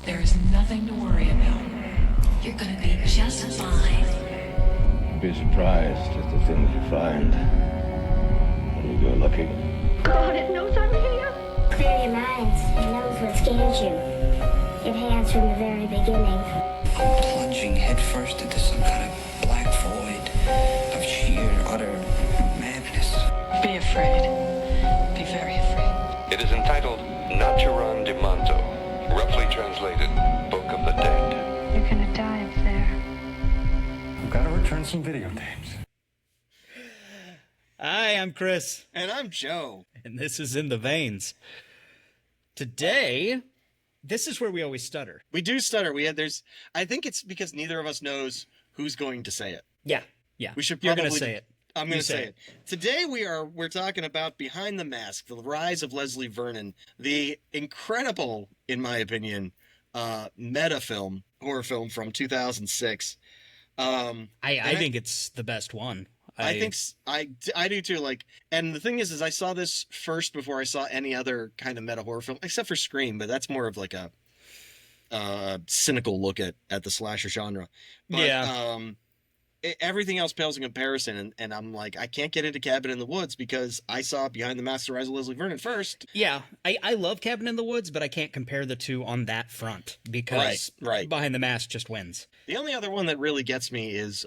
There is nothing to worry about. You're gonna be just fine. You'd be surprised at the things you find when you go looking. God, it knows I'm here. Clear your minds. It knows what scares you. It has from the very beginning. I'm plunging headfirst into some kind of black void of sheer, utter madness. Be afraid. Be very afraid. It is entitled Naturan de Manto, roughly translated Book of the Dead. You're gonna die up there. I've got to return some videotapes. Hi, I'm Chris, And I'm Joe. and this is In the Veins. Today, this is where we always stutter. We do stutter. I think it's because neither of us knows who's going to say it. Yeah. We should You're probably going to say it. I'm going You to say it. Today we're talking about Behind the Mask, the Rise of Leslie Vernon, the incredible, in my opinion, meta film, horror film from 2006. I think it's the best one. I do too. Like, and the thing is I saw this first before I saw any other kind of meta horror film, except for Scream, but that's more of like a cynical look at the slasher genre. But, Yeah. Everything else pales in comparison, and I'm like, I can't get into Cabin in the Woods because I saw Behind the Mask, the Rise of Leslie Vernon first. Yeah, I love Cabin in the Woods, but I can't compare the two on that front because Right. Behind the Mask just wins. The only other one that really gets me is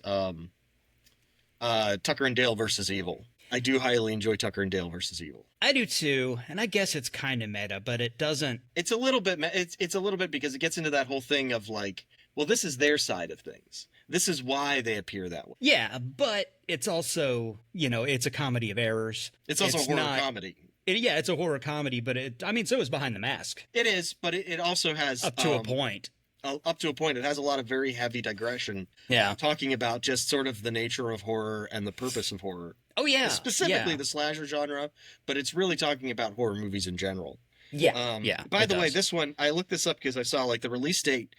Tucker and Dale versus Evil. I do highly enjoy Tucker and Dale versus Evil. I do too, and I guess it's kind of meta, but it doesn't. It's a little bit. It's a little bit because it gets into that whole thing of like, well, this is their side of things. This is why they appear that way. Yeah, but it's also, it's a comedy of errors. It's also a horror comedy. It's a horror comedy, but so is Behind the Mask. It is, but it also has Up to a point. Up to a point, it has a lot of very heavy digression. Yeah. Talking about just sort of the nature of horror and the purpose of horror. Oh, yeah. Specifically the slasher genre, but it's really talking about horror movies in general. Yeah. By the way, this one, I looked this up because I saw like the release date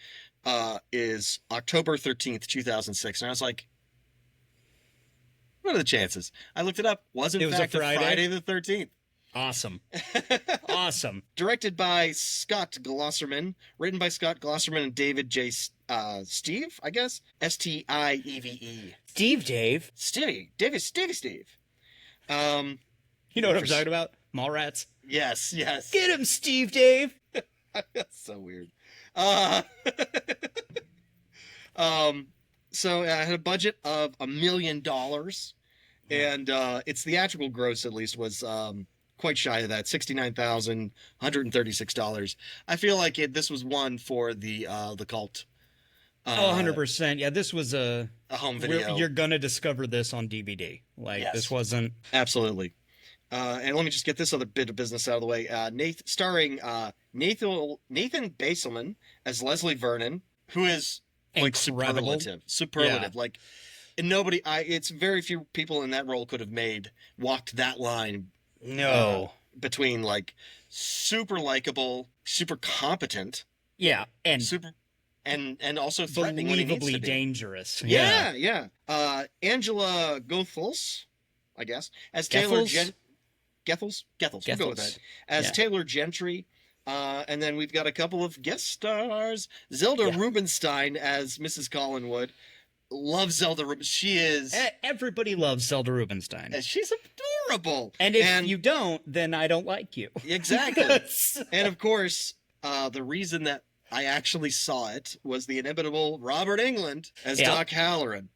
is October 13th, 2006. And I was like, what are the chances? I looked it up. It was a Friday the 13th. Awesome. Awesome. Directed by Scott Glosserman. Written by Scott Glosserman and David J. Steve, I guess? Stieve. Dave. Steve. You know what I'm talking about? Mallrats. Yes. Get him, Steve Dave. That's so weird. So I had a budget of $1 million, and its theatrical gross at least was quite shy of that, $69,136. I feel like this was one for the cult. 100%. Yeah, this was a home video. You're gonna discover this on DVD. This wasn't absolutely. And let me just get this other bit of business out of the way. Starring Nathan Baselman as Leslie Vernon, who is like incredible. Superlative. Yeah. Like, and nobody. It's very few people in that role could have walked that line. No. Between like super likable, super competent. Yeah, and super. And also threatening when he needs to be. dangerous. Yeah. Angela Goethals, I guess, as Taylor Gethels. We'll go with that. As Taylor Gentry. And then we've got a couple of guest stars. Zelda Rubinstein as Mrs. Collinwood. Love Zelda Rubinstein. She is... Everybody loves Zelda Rubinstein. She's adorable. And if you don't, then I don't like you. Exactly. And of course, the reason that I actually saw it was the inimitable Robert Englund as Doc Halloran.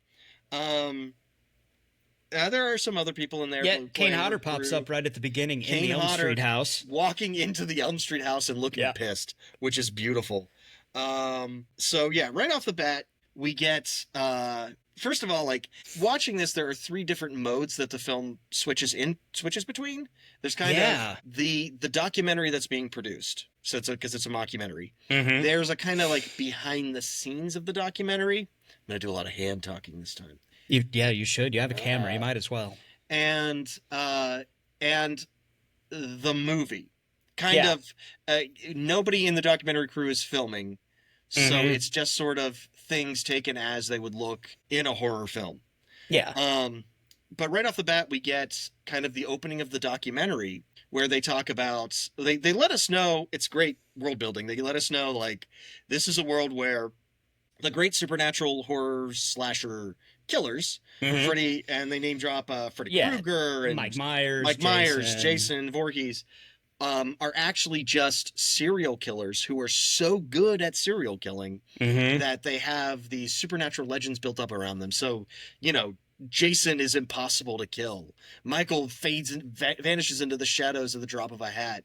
There are some other people in there. Yeah, Kane Hodder pops up right at the beginning in the Elm Street house. Walking into the Elm Street house and looking pissed, which is beautiful. So yeah, right off the bat, we get, first of all, like, watching this, there are 3 different modes that the film switches between. There's kind of the documentary that's being produced. So because it's a mockumentary. Mm-hmm. There's a kind of like behind the scenes of the documentary. I'm going to do a lot of hand talking this time. You should. You have a camera. You might as well. And the movie. Kind of, nobody in the documentary crew is filming. So it's just sort of things taken as they would look in a horror film. Yeah. But right off the bat, we get kind of the opening of the documentary where they talk about, they let us know, it's great world building. They let us know, like, this is a world where the great supernatural horror slasher killers, Freddy, and they name drop Freddy Krueger and Mike Myers, Jason Voorhees, are actually just serial killers who are so good at serial killing that they have these supernatural legends built up around them. So, you know, Jason is impossible to kill. Michael vanishes into the shadows at the drop of a hat.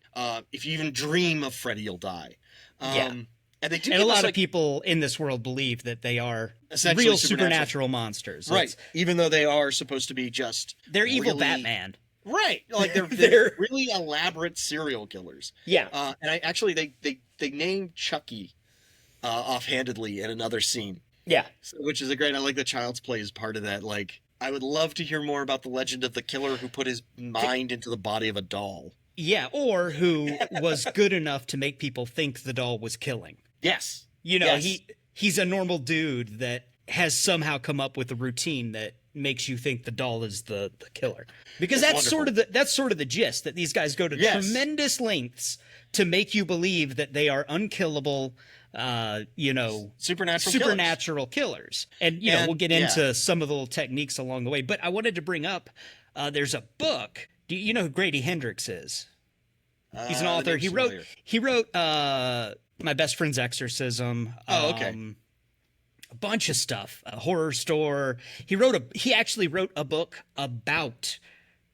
If you even dream of Freddy, you'll die. And they do. And a lot of people in this world believe that they are essentially real supernatural monsters, right? Even though they are supposed to be just evil really, Batman, right? Like they're really elaborate serial killers. Yeah. And I actually they named Chucky offhandedly in another scene. Yeah. Which is a great. I like the Child's Play as part of that. Like, I would love to hear more about the legend of the killer who put his mind into the body of a doll. Yeah, or who was good enough to make people think the doll was killing. Yes. You know, yes. he's a normal dude that has somehow come up with a routine that makes you think the doll is the killer. Because that's sort of the gist, that these guys go to tremendous lengths to make you believe that they are unkillable, you know, supernatural killers. And you know, we'll get into some of the little techniques along the way. But I wanted to bring up, there's a book. Do you know who Grady Hendrix is? He's an author. He wrote My Best Friend's Exorcism. Oh, okay. A bunch of stuff. A Horror Store. He actually wrote a book about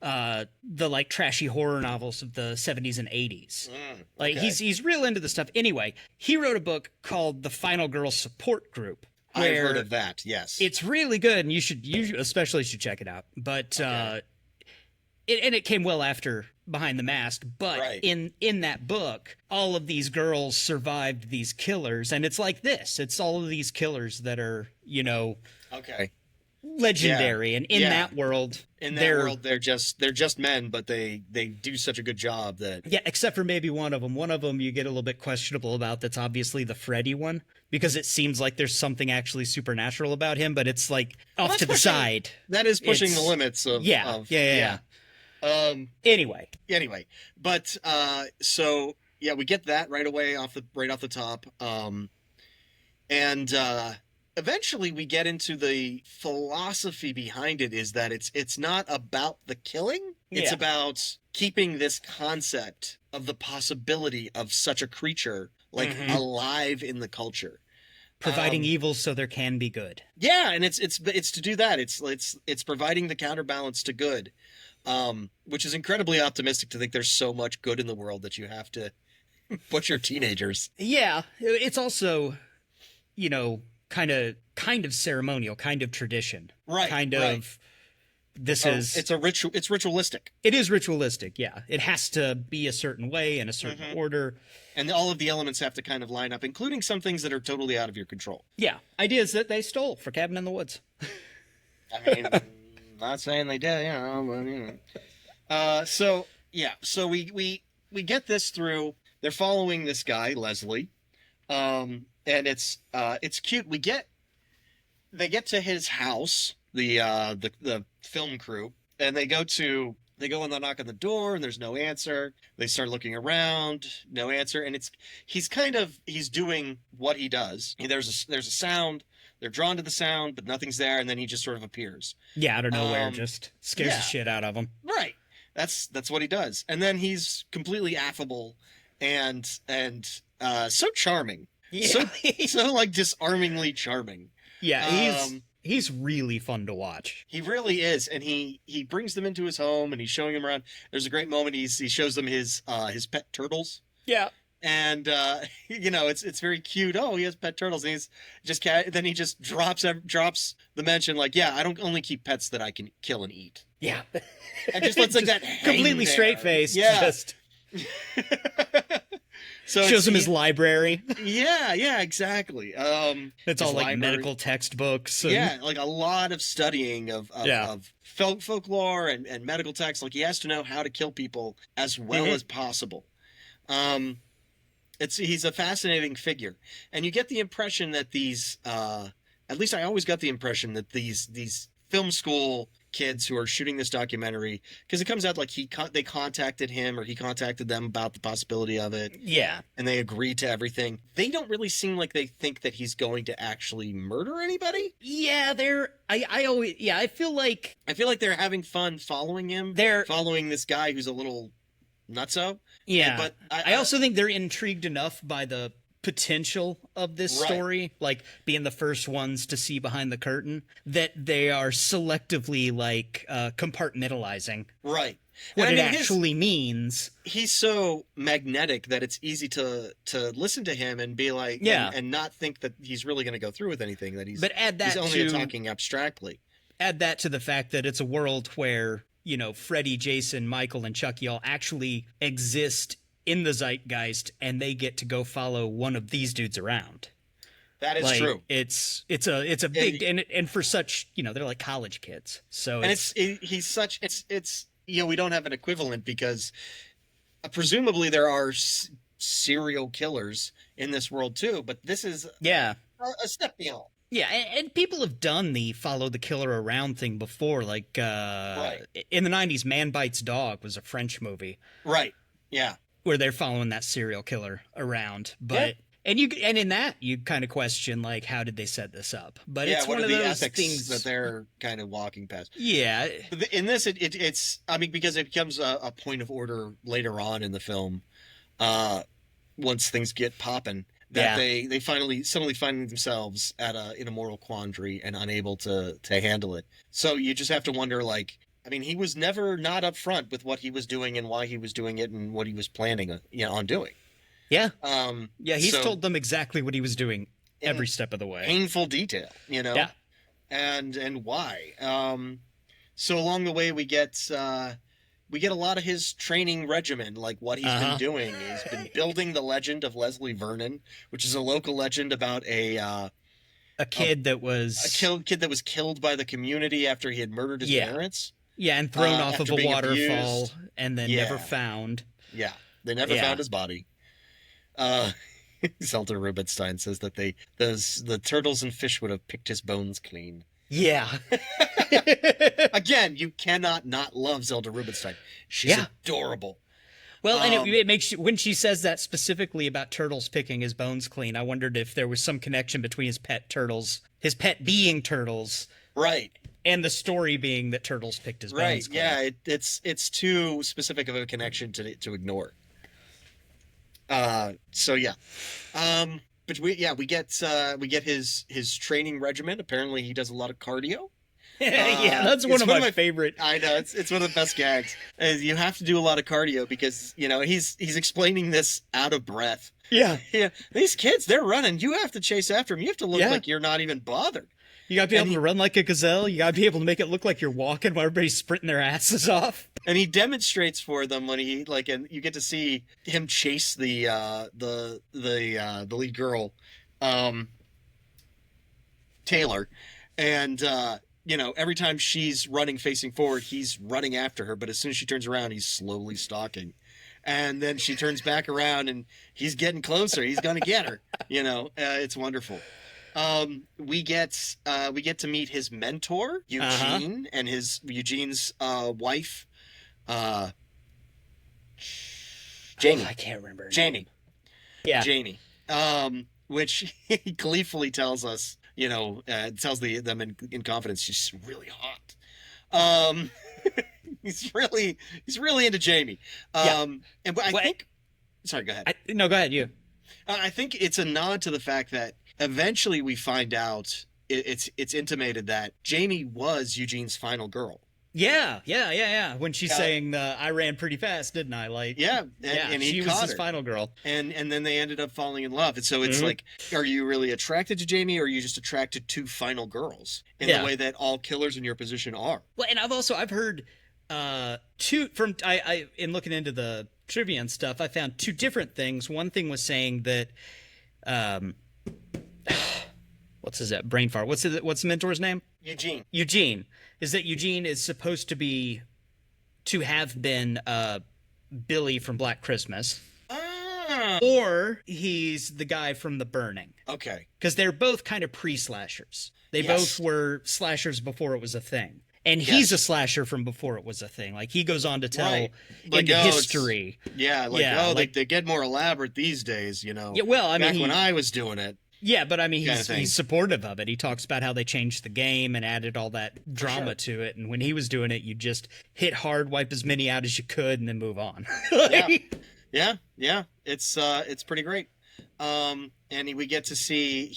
the like trashy horror novels of the 70s and 80s. Like he's real into the stuff. Anyway, he wrote a book called The Final Girl Support Group. I've heard of that. Yes. It's really good, and you especially should check it out. But it came well after Behind the Mask, but in that book, all of these girls survived these killers, and it's like this. It's all of these killers that are, you know, legendary, and in that world, they're just men, but they do such a good job that except for maybe one of them. One of them you get a little bit questionable about. That's obviously the Freddy one, because it seems like there's something actually supernatural about him, but it's like off to the side. That is pushing the limits of Anyway, but so we get that right off the top, and eventually we get into the philosophy behind it. Is that it's not about the killing; it's about keeping this concept of the possibility of such a creature alive in the culture, providing evil so there can be good. Yeah, and it's to do that. It's providing the counterbalance to good. Which is incredibly optimistic to think there's so much good in the world that you have to butcher teenagers. Yeah, it's also, you know, kind of ceremonial, kind of tradition, right? It's a ritual. It's ritualistic. It is ritualistic. Yeah, it has to be a certain way in a certain order, and all of the elements have to kind of line up, including some things that are totally out of your control. Yeah, ideas that they stole for Cabin in the Woods. I mean. Not saying they did, but so we get this through. They're following this guy Leslie, and it's cute. They get to his house, the film crew, and they go and they knock on the door, and there's no answer. They start looking around, no answer, and he's doing what he does. There's a sound. They're drawn to the sound, but nothing's there, and then he just sort of appears. Yeah, out of nowhere, just scares the shit out of them. Right. That's what he does. And then he's completely affable and so charming. Yeah. So like disarmingly charming. Yeah, he's really fun to watch. He really is, and he brings them into his home, and he's showing them around. There's a great moment. He shows them his pet turtles. Yeah. And you know, it's very cute. Oh, he has pet turtles, and he's just then he just drops the mention like, I don't only keep pets that I can kill and eat. Yeah, and just lets like that completely straight faced. Yeah, just so shows him his library. Yeah, exactly. It's all like medical textbooks. Like a lot of studying of folklore and medical texts. Like he has to know how to kill people as well as possible. He's a fascinating figure, and you get the impression that these, at least I always got the impression that these film school kids who are shooting this documentary, because it comes out like they contacted him, or he contacted them about the possibility of it. Yeah. And they agreed to everything. They don't really seem like they think that he's going to actually murder anybody. Yeah, I feel like they're having fun following him. They're following this guy who's a little nutso. Yeah. But I also think they're intrigued enough by the potential of this story, like being the first ones to see behind the curtain, that they are selectively like compartmentalizing right what it actually means. He's so magnetic that it's easy to listen to him and be like, and not think that he's really going to go through with anything, that he's only talking abstractly. Add that to the fact that it's a world where, you know, Freddy, Jason, Michael, and Chucky all actually exist in the zeitgeist, and they get to go follow one of these dudes around. That is true. It's a big and for such, you know, they're like college kids. So it's you know, we don't have an equivalent because presumably there are serial killers in this world too, but this is a step beyond. Yeah, and people have done the follow the killer around thing before, like in the 90s, Man Bites Dog was a French movie. Right. Yeah. Where they're following that serial killer around. But and in that you kind of question, like, how did they set this up? But it's one of those things that they're kind of walking past. Yeah. In this it's I mean, because it becomes a point of order later on in the film, once things get popping, that they suddenly find themselves in a moral quandary and unable to handle it. So you just have to wonder, like, I mean, he was never not upfront with what he was doing and why he was doing it and what he was planning on doing. Yeah. He's told them exactly what he was doing every step of the way. Painful detail, you know? Yeah. And why. So along the way we get a lot of his training regimen, like what he's been doing. He's been building the legend of Leslie Vernon, which is a local legend about a kid that was killed by the community after he had murdered his parents. Yeah, and thrown off of a waterfall abused. And then never found. Yeah, they never found his body. Zelda Rubinstein says that the turtles and fish would have picked his bones clean. Yeah. Again, you cannot not love Zelda Rubinstein. She's adorable. Well, and it makes you, when she says that specifically about turtles picking his bones clean, I wondered if there was some connection between his pet being turtles, right, and the story being that turtles picked his bones clean. Yeah, it's too specific of a connection to ignore. So yeah, but we get his training regimen. Apparently, he does a lot of cardio. That's one of my favorite. I know, it's one of the best gags. You have to do a lot of cardio because, you know, he's explaining this out of breath. Yeah. These kids, they're running. You have to chase after them. You have to look like you're not even bothered. You gotta be able to run like a gazelle. You gotta be able to make it look like you're walking while everybody's sprinting their asses off. And he demonstrates for them when and you get to see him chase the lead girl, Taylor, and you know, every time she's running facing forward, he's running after her. But as soon as she turns around, he's slowly stalking. And then she turns back around and he's getting closer. He's going to get her. You know, it's wonderful. We get to meet his mentor, Eugene, and Eugene's wife, Jamie. I can't remember. Jamie. Yeah. Jamie. Which he gleefully tells us, you know, tells them in confidence, she's really hot. He's really into Jamie. I think. Sorry, go ahead. No, go ahead. You. I think it's a nod to the fact that eventually we find out it's intimated that Jamie was Eugene's final girl. Yeah. When she's saying, "I ran pretty fast, didn't I?" Like, and he she caught was his her. final girl. And then they ended up falling in love. And so it's like, are you really attracted to Jamie, or are you just attracted to final girls in the way that all killers in your position are? Well, and I've heard in looking into the trivia and stuff, I found two different things. One thing was saying that, what's his brain fart? What's the mentor's name? Eugene. Is that Eugene is supposed to have been Billy from Black Christmas. Or he's the guy from The Burning. Okay. Because they're both kind of pre-slashers. They both were slashers before it was a thing. And he's a slasher from before it was a thing. Like, he goes on to tell Like, into oh, history. Yeah, like, Yeah, oh, like- they get more elaborate these days, you know. Yeah, well, I mean, back when I was doing it. Yeah, but I mean, Kind of thing. he's supportive of it. He talks about how they changed the game and added all that drama to it. And when he was doing it, you just hit hard, wipe as many out as you could, and then move on. Yeah. It's pretty great. And we get to see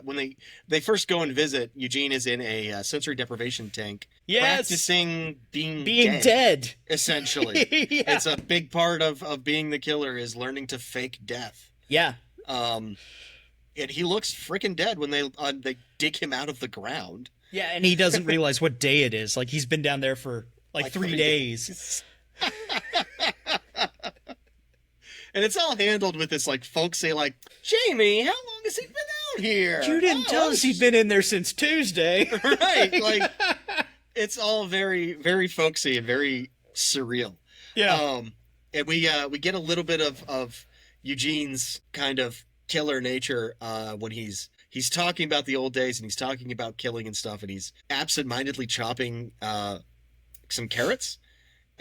when they first go and visit, Eugene is in a sensory deprivation tank, practicing being dead. Essentially. Yeah. It's a big part of being the killer is learning to fake death. Yeah. And he looks freaking dead when they dig him out of the ground. Yeah, and he doesn't realize what day it is. Like, he's been down there for like 3 days. And it's all handled with this, like, folks say, like, Jamie, how long has he been out here? You didn't tell us he'd been in there since Tuesday. Right. Like, it's all very, very folksy and very surreal. Yeah. And we get a little bit of Eugene's kind of killer nature when he's talking about the old days and he's talking about killing and stuff, and he's absentmindedly chopping some carrots.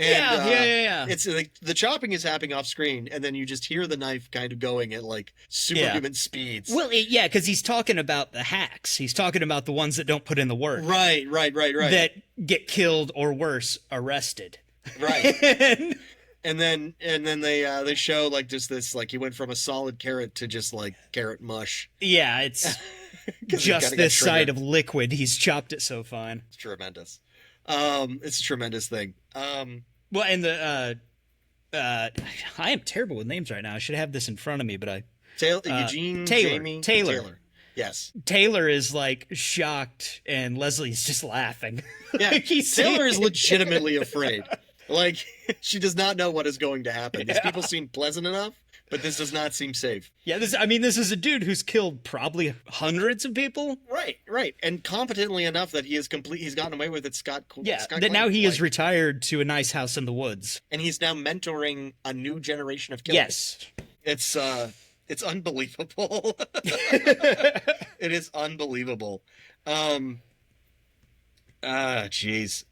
And, yeah. It's like the chopping is happening off screen, and then you just hear the knife kind of going at like superhuman speeds. Well, because he's talking about the hacks. He's talking about the ones that don't put in the work. Right. That get killed or worse, arrested. Right. And then they show like just this, like, he went from a solid carrot to just like carrot mush. Yeah, it's just this side of liquid. He's chopped it so fine. It's tremendous. It's a tremendous thing. Well, and I am terrible with names right now. I should have this in front of me, but Eugene, Jamie, Taylor. Yes. Taylor is like shocked, and Leslie's just laughing. Yeah. Like, Taylor is legitimately afraid. Like, she does not know what is going to happen. These people seem pleasant enough, but this does not seem safe. Yeah, this is a dude who's killed probably hundreds of people. Right. And competently enough that he's gotten away with it Scott Now he is retired to a nice house in the woods. And he's now mentoring a new generation of killers. Yes. It's unbelievable. It is unbelievable. Jeez.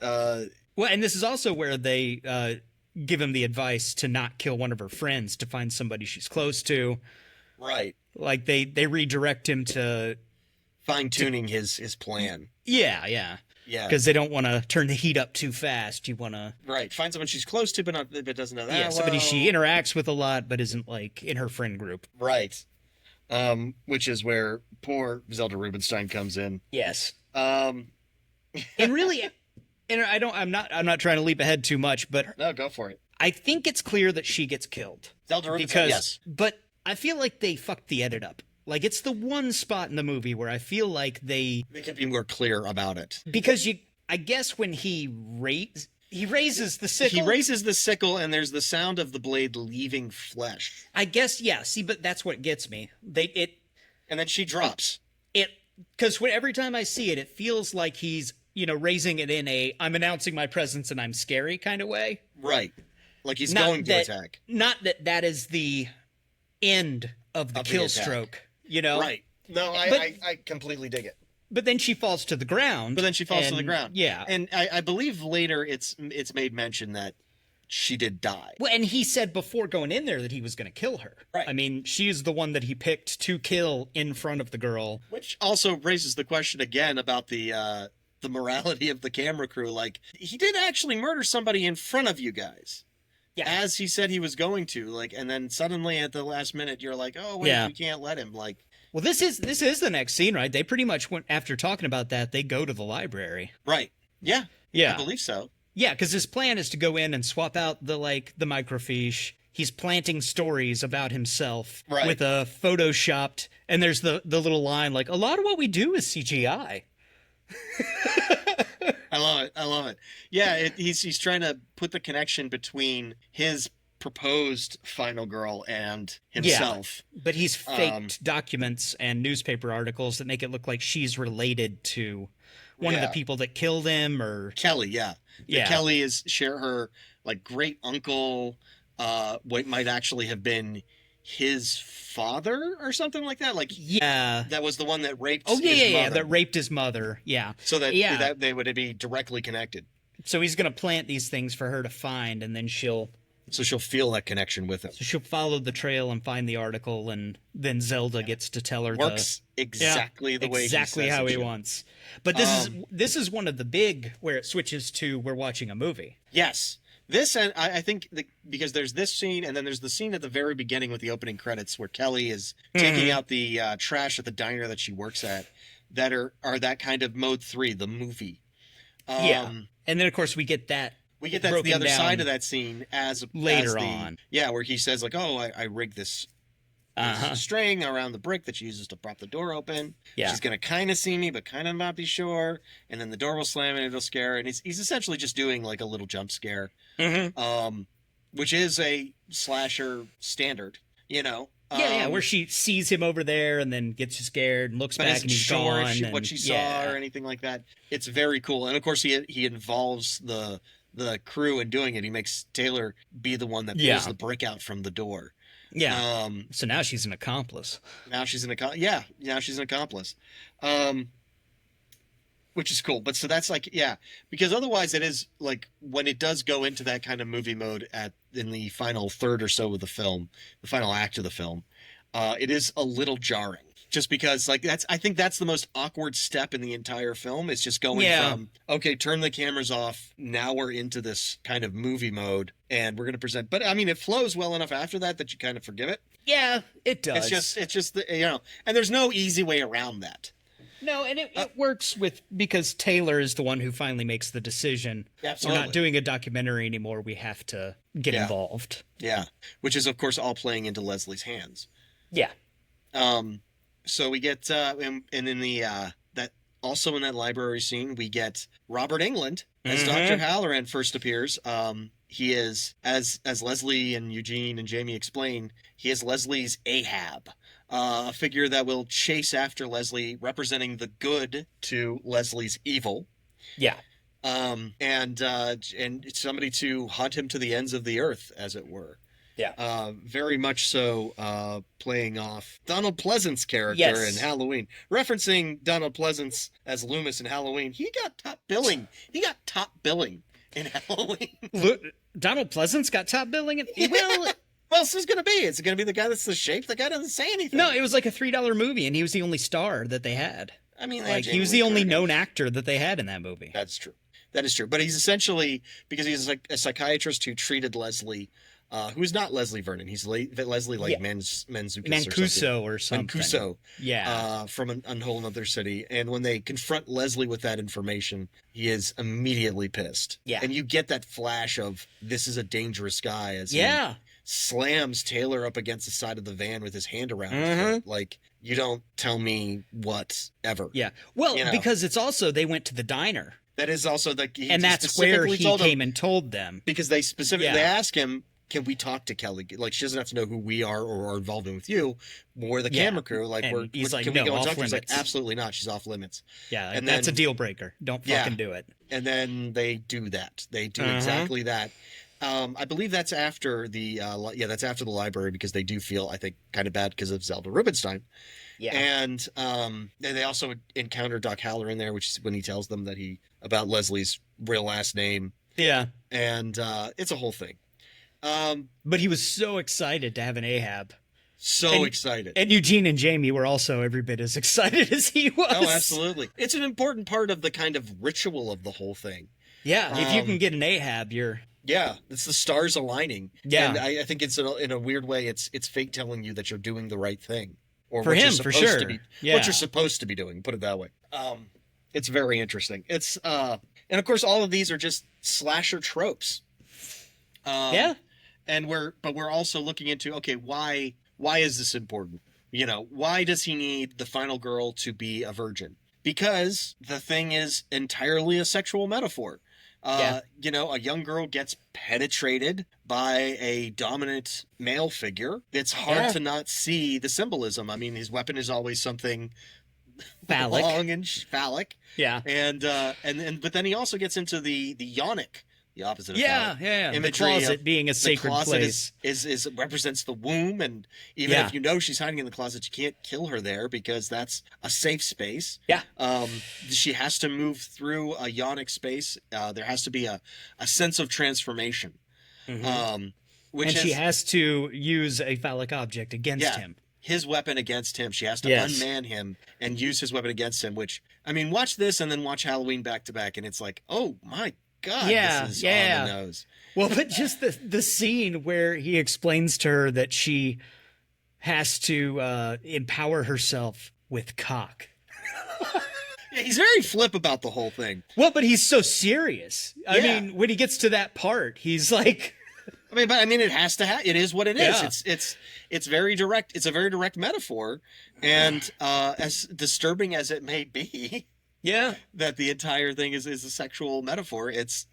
Well, and this is also where they give him the advice to not kill one of her friends, to find somebody she's close to. Right. Like, they redirect him to fine-tuning his plan. Yeah. Because they don't want to turn the heat up too fast. You want to find someone she's close to, but doesn't know that. Yeah, somebody she interacts with a lot, but isn't like in her friend group. Right. Which is where poor Zelda Rubinstein comes in. Yes. And really, and I'm not trying to leap ahead too much, but no, go for it. I think it's clear that she gets killed. Zelda Rubinstein, yes. But I feel like they fucked the edit up. Like, it's the one spot in the movie where I feel like they could be more clear about it. Because I guess when he raises the sickle. He raises the sickle, and there's the sound of the blade leaving flesh. I guess, yeah. See, but that's what gets me. And then she drops. Because every time I see it, it feels like he's, raising it in I'm announcing my presence and I'm scary kind of way. Right. Like he's going to attack. Not that is the end of the kill stroke, Right. No, I completely dig it. But then she falls to the ground. Yeah. And I believe later it's made mention that she did die. Well, and he said before going in there that he was going to kill her. Right. I mean, she is the one that he picked to kill in front of the girl. Which also raises the question again about the morality of the camera crew. Like, he did actually murder somebody in front of you guys. Yeah. As he said he was going to. Like, and then suddenly at the last minute, you're like, oh, wait, we can't let him. Like, well, this is the next scene, right? They pretty much went, after talking about that, they go to the library. Right. Yeah. Yeah. I believe so. Yeah, because his plan is to go in and swap out the microfiche. He's planting stories about himself with a photoshopped, and there's the little line like, a lot of what we do is CGI. I love it. Yeah, he's trying to put the connection between his proposed final girl and himself. Yeah, but he's faked documents and newspaper articles that make it look like she's related to one of the people that killed him, or Kelly. Yeah. Kelly is her like great uncle. What might actually have been his father or something like that. Like, Yeah. that was the one that raped. Oh yeah, his yeah, yeah. mother. That raped his mother. Yeah. So that, yeah. that they would be directly connected. So he's gonna plant these things for her to find, and then she'll feel that connection with him. So she'll follow the trail and find the article, and then Zelda gets to tell her Works exactly the way exactly how he wants. But this is one of the big where it switches to we're watching a movie. Yes. This, and I think because there's this scene, and then there's the scene at the very beginning with the opening credits where Kelly is taking out the trash at the diner that she works at, that are that kind of mode 3, the movie. And then of course we get that. We get that to the other side of that scene later on. Yeah, where he says like, "Oh, I rigged this string around the brick that she uses to prop the door open. Yeah. She's gonna kind of see me, but kind of not be sure. And then the door will slam and it'll scare her. And he's essentially just doing like a little jump scare, which is a slasher standard, you know." Where she sees him over there and then gets scared and looks back and he's sure gone. What she saw or anything like that. It's very cool, and of course he involves the crew in doing it. He makes Taylor be the one that pulls the brick out from the door. Yeah. So now she's an accomplice. Now she's an accomplice. Which is cool. But so that's like, because otherwise it is like when it does go into that kind of movie mode in the final third or so of the film, the final act of the film, it is a little jarring. Just because, like, I think that's the most awkward step in the entire film. It's just going from, okay, turn the cameras off. Now we're into this kind of movie mode, and we're going to present. But I mean, it flows well enough after that you kind of forgive it. Yeah, it does. It's just and there's no easy way around that. No, and it works because Taylor is the one who finally makes the decision. Absolutely. We're not doing a documentary anymore. We have to get involved. Yeah, which is of course all playing into Leslie's hands. Yeah. So we get, and in the that also in that library scene, we get Robert Englund as Dr. Halloran first appears. He is, as Leslie and Eugene and Jamie explain, he is Leslie's Ahab, a figure that will chase after Leslie, representing the good to Leslie's evil. Yeah. And somebody to hunt him to the ends of the earth, as it were. Yeah. Very much so playing off Donald Pleasant's character in Halloween. Referencing Donald Pleasance as Loomis in Halloween, he got top billing. In Halloween. Donald Pleasance got top billing? Well, else is going to be? It's going to be the guy that's the shape. The guy doesn't say anything. No, it was like a $3 movie, and he was the only star that they had. I mean, like he was the only known actor that they had in that movie. That's true. That is true. But he's essentially, because he's like a psychiatrist who treated Leslie, who's not Leslie Vernon. He's Leslie like Mancuso or something. Mancuso. Yeah. From a whole other city. And when they confront Leslie with that information, he is immediately pissed. Yeah. And you get that flash of this is a dangerous guy as he slams Taylor up against the side of the van with his hand around his foot. Like, you don't tell me what ever. Yeah. Well, because it's also they went to the diner. That is also and that's where he came and told them. Because they specifically asked him, can we talk to Kelly? Like, she doesn't have to know who we are or are involved with you. We're the camera crew. Like, he's like, can no, we go and off talk to her? limits. He's like, absolutely not. She's off limits. Yeah, and that's then, a deal breaker. Don't fucking do it. And then they do that. They do exactly that. I believe that's after the that's after the library, because they do feel, I think, kind of bad because of Zelda Rubinstein. Yeah. And they also encounter Doc Halloran there, which is when he tells them that about Leslie's real last name. Yeah. And it's a whole thing. But he was so excited to have an Ahab. Excited. And Eugene and Jamie were also every bit as excited as he was. Oh, absolutely. It's an important part of the kind of ritual of the whole thing. Yeah, if you can get an Ahab, you're... Yeah, it's the stars aligning. Yeah. And I think it's in a weird way, it's fate telling you that you're doing the right thing. Or for what him, you're supposed for sure. to be, yeah. What you're supposed to be doing, put it that way. It's very interesting. It's and of course all of these are just slasher tropes. And we're also looking into, okay, why is this important? Why does he need the final girl to be a virgin? Because the thing is entirely a sexual metaphor. A young girl gets penetrated by a dominant male figure. It's hard to not see the symbolism. I mean, his weapon is always something phallic. long and phallic. Yeah. And but then he also gets into the yonic the opposite of Yeah, phallic. yeah. The Imagery closet of being a the sacred closet place. is represents the womb, and even Yeah. if you know she's hiding in the closet, you can't kill her there because that's a safe space. Yeah. She has to move through a yonic space. There has to be a sense of transformation. Which And she is, has to use a phallic object against him. his weapon against him. She has to Yes. unman him and use his weapon against him, which, I mean, watch this and then watch Halloween back to back, and it's like, oh my God, Yeah, this is yeah. on the nose. Well, but just the scene where he explains to her that she has to empower herself with cock. Yeah, he's very flip about the whole thing. Well, but he's so serious. I Yeah. mean, when he gets to that part, he's like, But it has to it is what it is. Yeah. It's very direct. It's a very direct metaphor, and as disturbing as it may be, yeah, that the entire thing is a sexual metaphor. It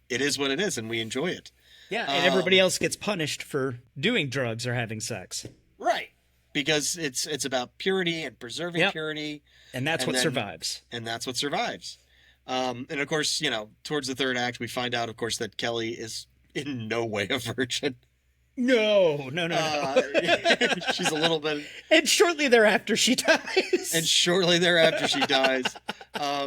is what it is, and we enjoy it. yeah, and everybody else gets punished for doing drugs or having sex. Right. Because it's about purity and preserving Yep. purity. And that's And what then- survives. And that's what survives. And of course, towards the third act, we find out, of course, that Kelly is in no way a virgin. No. She's a little bit... And shortly thereafter, she dies. And shortly thereafter, she dies,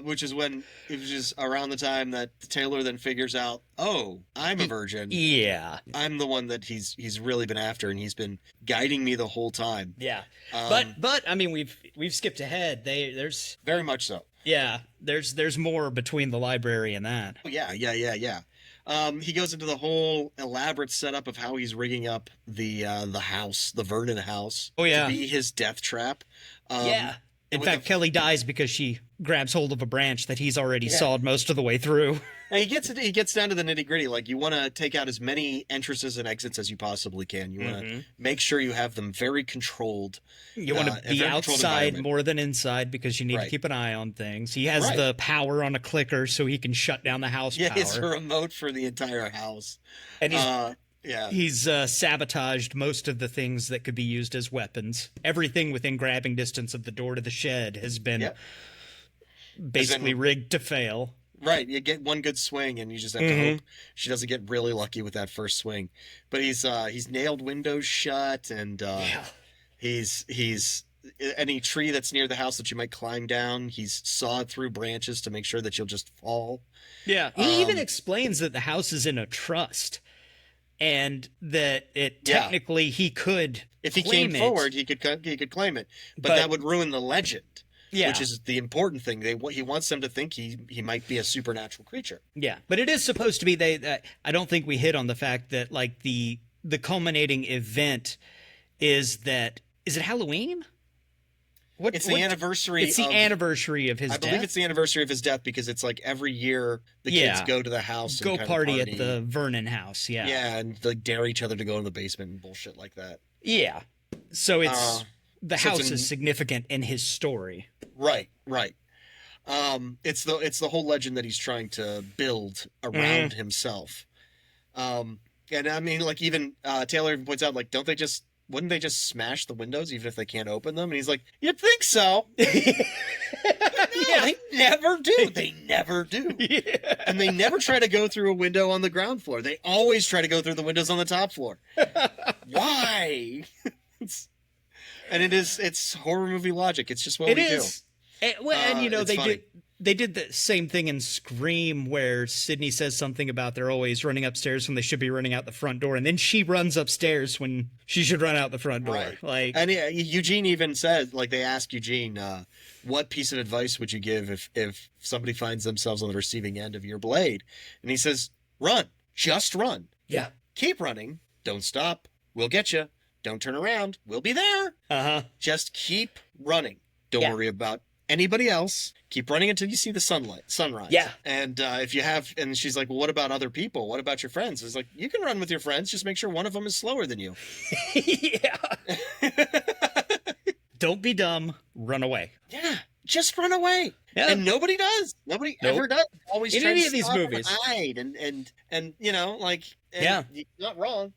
which is around the time that Taylor then figures out, oh, I'm a virgin. Yeah. I'm the one that he's really been after, and he's been guiding me the whole time. Yeah. But I mean, we've skipped ahead. There's Very much so. there's more between the library and that. Oh, yeah. He goes into the whole elaborate setup of how he's rigging up the house, the Vernon house. Oh, yeah. To be his death trap. Yeah. In with fact, Kelly dies because she grabs hold of a branch that he's already sawed most of the way through. And he gets down to the nitty gritty. Like, you want to take out as many entrances and exits as you possibly can. You want to make sure you have them very controlled. You want to a be very controlled outside environment. more than inside because you need to Right. keep an eye on things. He has Right. the power on a clicker so he can shut down the house Yeah, power. it's a remote for the entire house. And He's he's sabotaged most of the things that could be used as weapons. Everything within grabbing distance of the door to the shed has been Yep. basically rigged to fail. right. You get one good swing, and you just have to hope she doesn't get really lucky with that first swing. But he's nailed windows shut, and he's any tree that's near the house that you might climb down, he's sawed through branches to make sure that you'll just fall. Yeah. He even explains that the house is in a trust and that it technically he could If he claim came it. forward, he could claim it, but But- that would ruin the legend. Yeah. Which is the important thing. He wants them to think he might be a supernatural creature. Yeah, but it is supposed to be I don't think we hit on the fact that like the culminating event is it Halloween? It's the anniversary. It's the anniversary of his I death. believe it's the anniversary of his death because it's like every year the kids go to the house and go kind of party at the Vernon house. Yeah. Yeah, and like dare each other to go in the basement and bullshit like that. Yeah. So it's the so house it's is significant in his story. Right. It's the whole legend that he's trying to build around himself. And I mean, like even Taylor even points out, like, wouldn't they just smash the windows even if they can't open them? And he's like, you'd think so. They never do. They never do. Yeah. And they never try to go through a window on the ground floor. They always try to go through the windows on the top floor. Why? And it's horror movie logic. It's just what we do. And you know, it's funny. they did the same thing in Scream where Sydney says something about they're always running upstairs when they should be running out the front door, and then she runs upstairs when she should run out the front door. Right. Like, and Eugene even said, like, they asked Eugene, what piece of advice would you give if somebody finds themselves on the receiving end of your blade? And he says, run. Just run. yeah. Keep running. Don't stop. We'll get you. Don't turn around. We'll be there. Uh-huh. Just keep running. Don't Yeah. worry about anybody else. Keep running until you see the sunrise. Yeah. And and she's like, well, what about other people? What about your friends? It's like, you can run with your friends. Just make sure one of them is slower than you. Yeah. Don't be dumb. Run away. Yeah. Just run away. Yeah. And nobody does. Nobody Nope. ever does. Always In tries any to of these stop and movies. hide and you know, like, and Yeah. he's not wrong.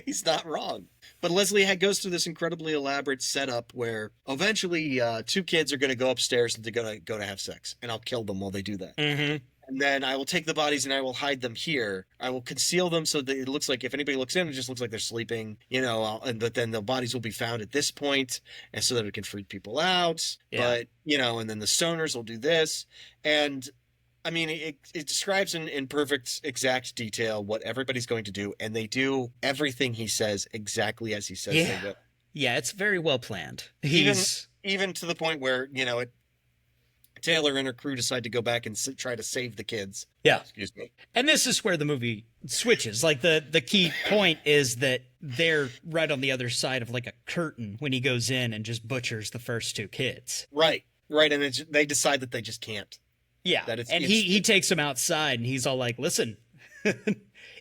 He's not wrong. But Leslie goes through this incredibly elaborate setup where eventually two kids are going to go upstairs and they're going to have sex, and I'll kill them while they do that. Mm-hmm. And then I will take the bodies and I will hide them here. I will conceal them so that it looks like if anybody looks in, it just looks like they're sleeping, but then the bodies will be found at this point, and so that it can freak people out. Yeah. But, and then the stoners will do this. And I mean, it describes in perfect, exact detail what everybody's going to do, and they do everything he says exactly as he says they will. Yeah, it's very well planned. Even to the point where, Taylor and her crew decide to go back and try to save the kids. Yeah. Excuse me. And this is where the movie switches. Like the key point is that they're right on the other side of like a curtain when he goes in and just butchers the first two kids. Right. And they decide that they just can't. Yeah. He takes them outside and he's all like, listen,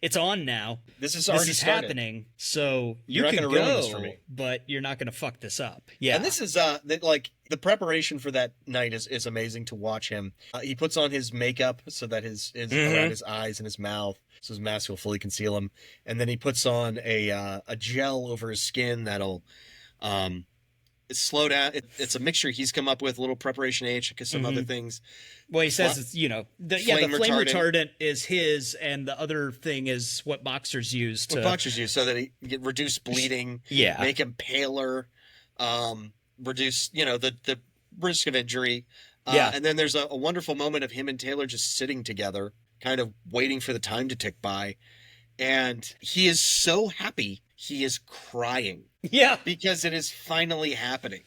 it's on now. This is already happening. So you're not going to ruin this for me. But you're not going to fuck this up. Yeah. And this is the preparation for that night is amazing to watch him. He puts on his makeup so that his around his eyes and his mouth, so his mask will fully conceal him. And then he puts on a gel over his skin that'll slow down. It's a mixture he's come up with, a little preparation H, because some other things. Well, he says it's, the flame retardant is his, and the other thing is what boxers use so that he get reduce bleeding, make him paler, reduce the risk of injury. And then there's a wonderful moment of him and Taylor just sitting together, kind of waiting for the time to tick by, and he is so happy he is crying. Yeah, because it is finally happening.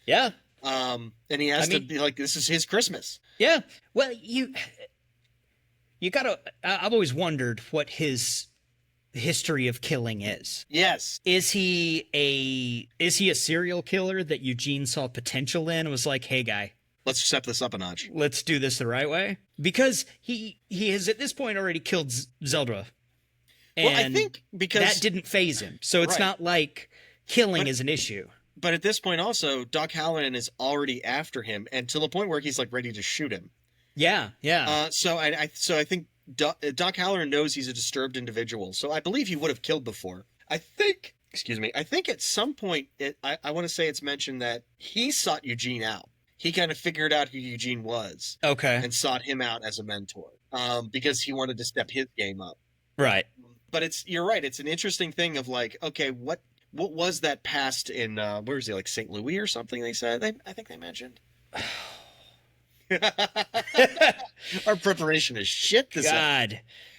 Yeah. And he has to be like, this is his Christmas. Yeah. Well, you gotta, I've always wondered what his history of killing is. Yes. Is he a serial killer that Eugene saw potential in and was like, hey guy, let's step this up a notch. Let's do this the right way? Because he has at this point already killed Zeldra. And well, I think because that didn't faze him. So it's not like killing is an issue. But at this point also, Doc Halloran is already after him, and to the point where he's like ready to shoot him. Yeah, yeah. So I think Doc Halloran knows he's a disturbed individual. So I believe he would have killed before. I think at some point, I want to say it's mentioned that he sought Eugene out. He kind of figured out who Eugene was. Okay. And sought him out as a mentor. Because he wanted to step his game up. Right. But you're right. It's an interesting thing of like, okay, what was that past in where is he, like St. Louis or something? They said I think they mentioned. Our preparation is shit.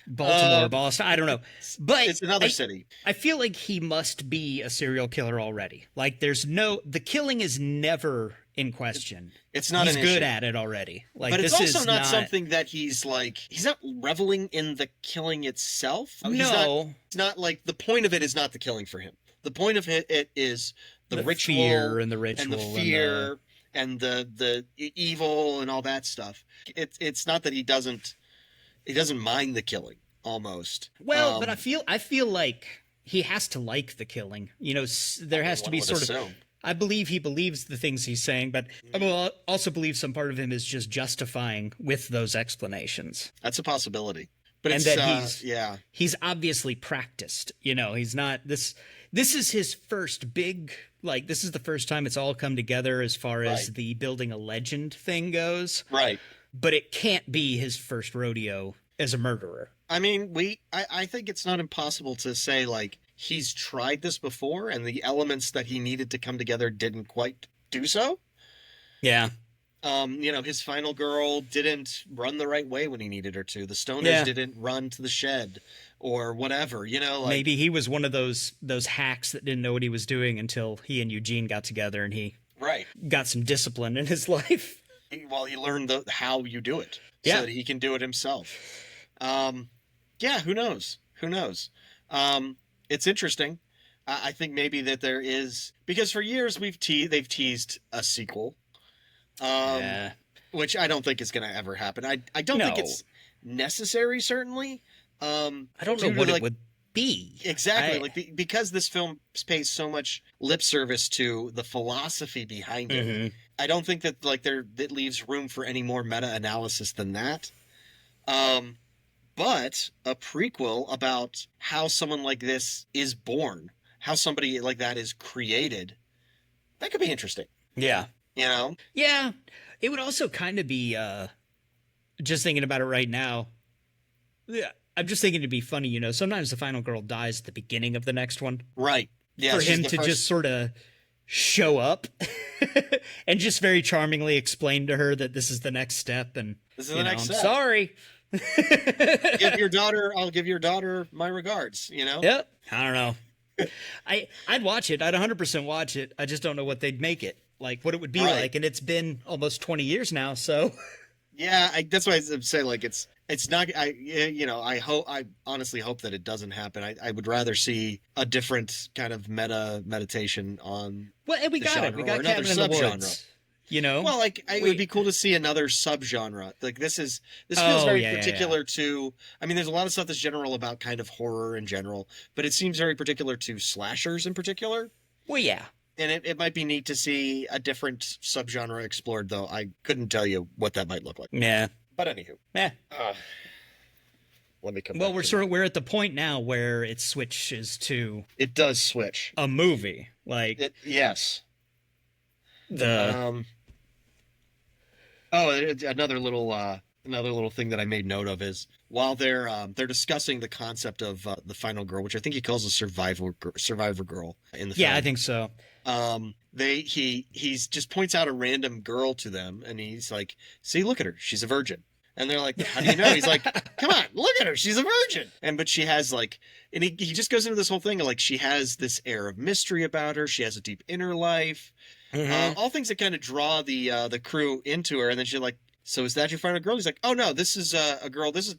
Baltimore, Boston. I don't know, but it's another city. I feel like he must be a serial killer already. Like the killing is never in question. It's not. He's an good issue. At it already. Like, but it's this also is not something that he's not reveling in the killing itself. No, it's not like the point of it is not the killing for him. The point of it is the ritual fear and the ritual and the fear and the evil and all that stuff. It's not that he doesn't mind the killing almost. Well, but I feel like he has to like the killing. There has to be sort of. I believe he believes the things he's saying, but I also believe some part of him is just justifying with those explanations. That's a possibility. But he's obviously practiced. He's not this. This is his first big, this is the first time it's all come together as far as the building a legend thing goes. Right. But it can't be his first rodeo as a murderer. I mean, I think it's not impossible to say, he's tried this before and the elements that he needed to come together didn't quite do so. Yeah. His final girl didn't run the right way when he needed her to. The stoners didn't run to the shed or whatever, maybe he was one of those hacks that didn't know what he was doing until he and Eugene got together and he got some discipline in his life. Well, he learned how you do it so that he can do it himself. Who knows? It's interesting. I think maybe that there is, because for years they've teased a sequel. Which I don't think is going to ever happen. I don't think it's necessary, certainly. I don't know what it would be. Exactly. Because this film pays so much lip service to the philosophy behind it, I don't think that that leaves room for any more meta-analysis than that. But a prequel about how someone like this is born, how somebody like that is created, that could be interesting. Yeah. Yeah, it would also kind of be just thinking about it right now. Yeah, I'm just thinking it'd be funny, you know, sometimes the final girl dies at the beginning of the next one. Right. Yeah. For she's him the to first- just sort of show up and just very charmingly explain to her that this is the next step and This is the next I'm step. sorry. I'll give your daughter my regards, you know? Yep. I don't know. I'd watch it. I'd 100% watch it. I just don't know what they'd make it. Like what it would be Right. like. And it's been almost 20 years now, so Yeah, that's why I'm saying like it's not. I honestly hope that it doesn't happen. I would rather see a different kind of meditation on. well, and we the got it. genre We or got another Cabin in the subgenre. Woods. You know? Well, like it would be cool to see another subgenre. Like this feels very particular to. I mean, there's a lot of stuff that's general about kind of horror in general, but it seems very particular to slashers in particular. Well, yeah. And it might be neat to see a different subgenre explored, though I couldn't tell you what that might look like. Yeah. But anywho, Yeah. let me come. Well, back we're at the point now where it switches to It does switch. a movie. Like Yes. the Another little thing that I made note of is while they're discussing the concept of the final girl, which I think he calls a survivor girl in the film. yeah, I think so. He's just points out a random girl to them, and he's like, "See, look at her, she's a virgin." And they're like, "How do you know?" He's like, "Come on, look at her, she's a virgin." But she has like, and he just goes into this whole thing of like she has this air of mystery about her. She has a deep inner life. All things that kind of draw the crew into her, and then she's like, "So is that your final girl?" He's like, "Oh no, this is a girl. This is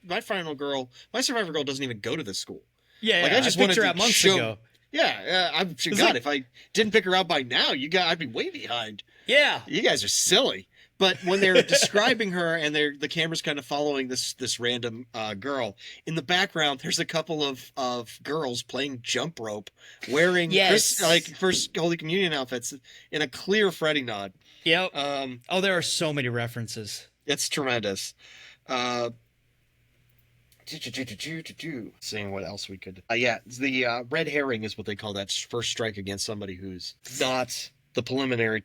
my final girl. My survivor girl doesn't even go to this school." Yeah, Like, yeah, I just picked wanted her to out months show- ago. Yeah, God, like- if I didn't pick her out by now, I'd be way behind. Yeah. You guys are silly. But when they're describing her and the camera's kind of following this random girl, in the background there's a couple of girls playing jump rope, wearing Yes. First Holy Communion outfits in a clear Freddy nod. Yep. Oh, there are so many references. It's tremendous. Seeing what else we could. The red herring is what they call that first strike against somebody who's not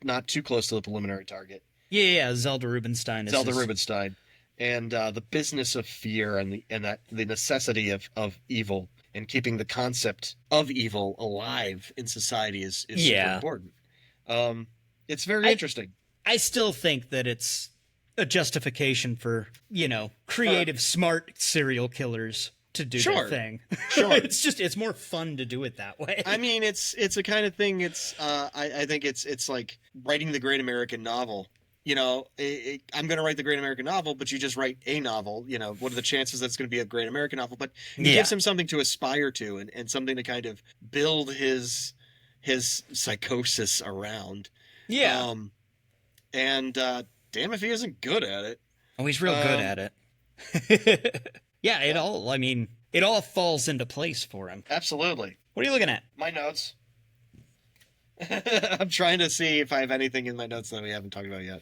not too close to the preliminary target. Yeah, Zelda Rubinstein. Zelda Rubinstein, and the business of fear and the necessity of evil and keeping the concept of evil alive in society is super important. It's very interesting. I still think that it's a justification for, creative, smart serial killers to do their thing. Sure. It's more fun to do it that way. I mean, it's a kind of thing. I think it's like writing the great American novel. I'm going to write the great American novel, but you just write a novel. What are the chances that's going to be a great American novel? But it gives him something to aspire to and something to kind of build his psychosis around. Yeah. Damn if he isn't good at it. Oh, he's real good at it. Yeah, it all falls into place for him. Absolutely. What are you looking at? My notes. I'm trying to see if I have anything in my notes that we haven't talked about yet.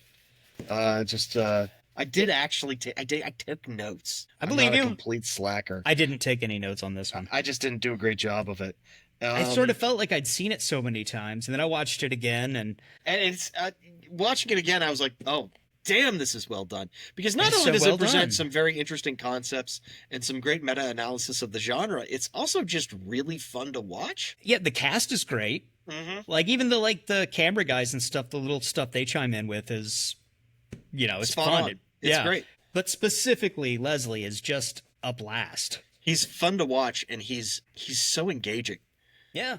I did actually take. I took notes. I believe I'm not you. a complete slacker. I didn't take any notes on this one. I just didn't do a great job of it. I sort of felt like I'd seen it so many times, and then I watched it again, and it's watching it again. I was like, oh. Damn, this is well done. Because not It's only so does well it present done. some very interesting concepts and some great meta-analysis of the genre, it's also just really fun to watch. yeah, the cast is great. Mm-hmm. Like even the camera guys and stuff, the little stuff they chime in with is, it's Spot fun. on. It's great. But specifically, Leslie is just a blast. He's fun to watch, and he's so engaging. Yeah.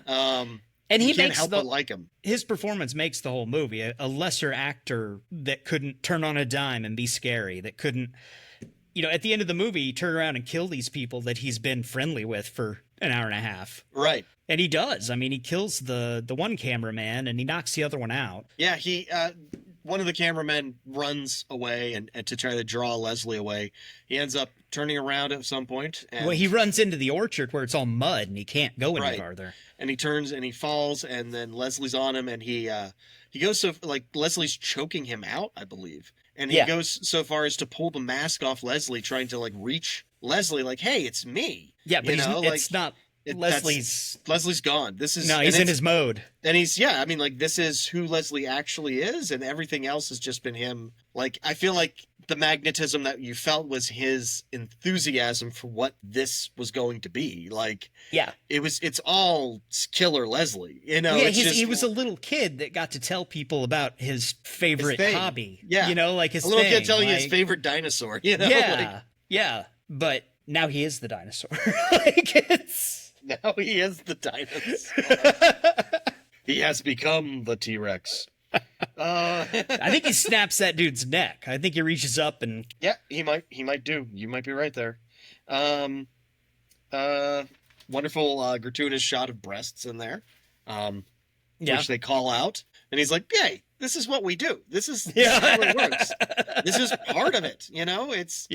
And he you can't makes help but like him. His performance makes the whole movie. A lesser actor that couldn't turn on a dime and be scary, that couldn't, at the end of the movie, turn around and kill these people that he's been friendly with for an hour and a half. Right. And he does. I mean, he kills the one cameraman and he knocks the other one out. Yeah, one of the cameramen runs away and to try to draw Leslie away. He ends up turning around at some point. And, Well, he runs into the orchard where it's all mud and he can't go any Right. farther. and he turns and he falls, and then Leslie's on him, and he goes so like Leslie's choking him out, I believe, and he Yeah. goes so far as to pull the mask off Leslie, trying to like reach Leslie, like, "Hey, it's me." Yeah, but You know, it's not Leslie's gone. This is no, he's in his mode. And he's, yeah, I mean, like, this is who Leslie actually is, and everything else has just been him. Like, I feel like the magnetism that you felt was his enthusiasm for what this was going to be. Like, yeah, it's all killer Leslie, you know? Yeah, it's just, he was a little kid that got to tell people about his favorite hobby. Yeah. You know, like his a little thing. kid telling you his favorite dinosaur, you know? Yeah, yeah, but now he is the dinosaur. Like, it's... Now he is the dinosaur. He has become the T-Rex. I think he snaps that dude's neck. I think he reaches up and... Yeah, he might do. You might be right there. Wonderful gratuitous shot of breasts in there. Which they call out. And he's like, hey, this is what we do. This is how it works. This is part of it, you know? It's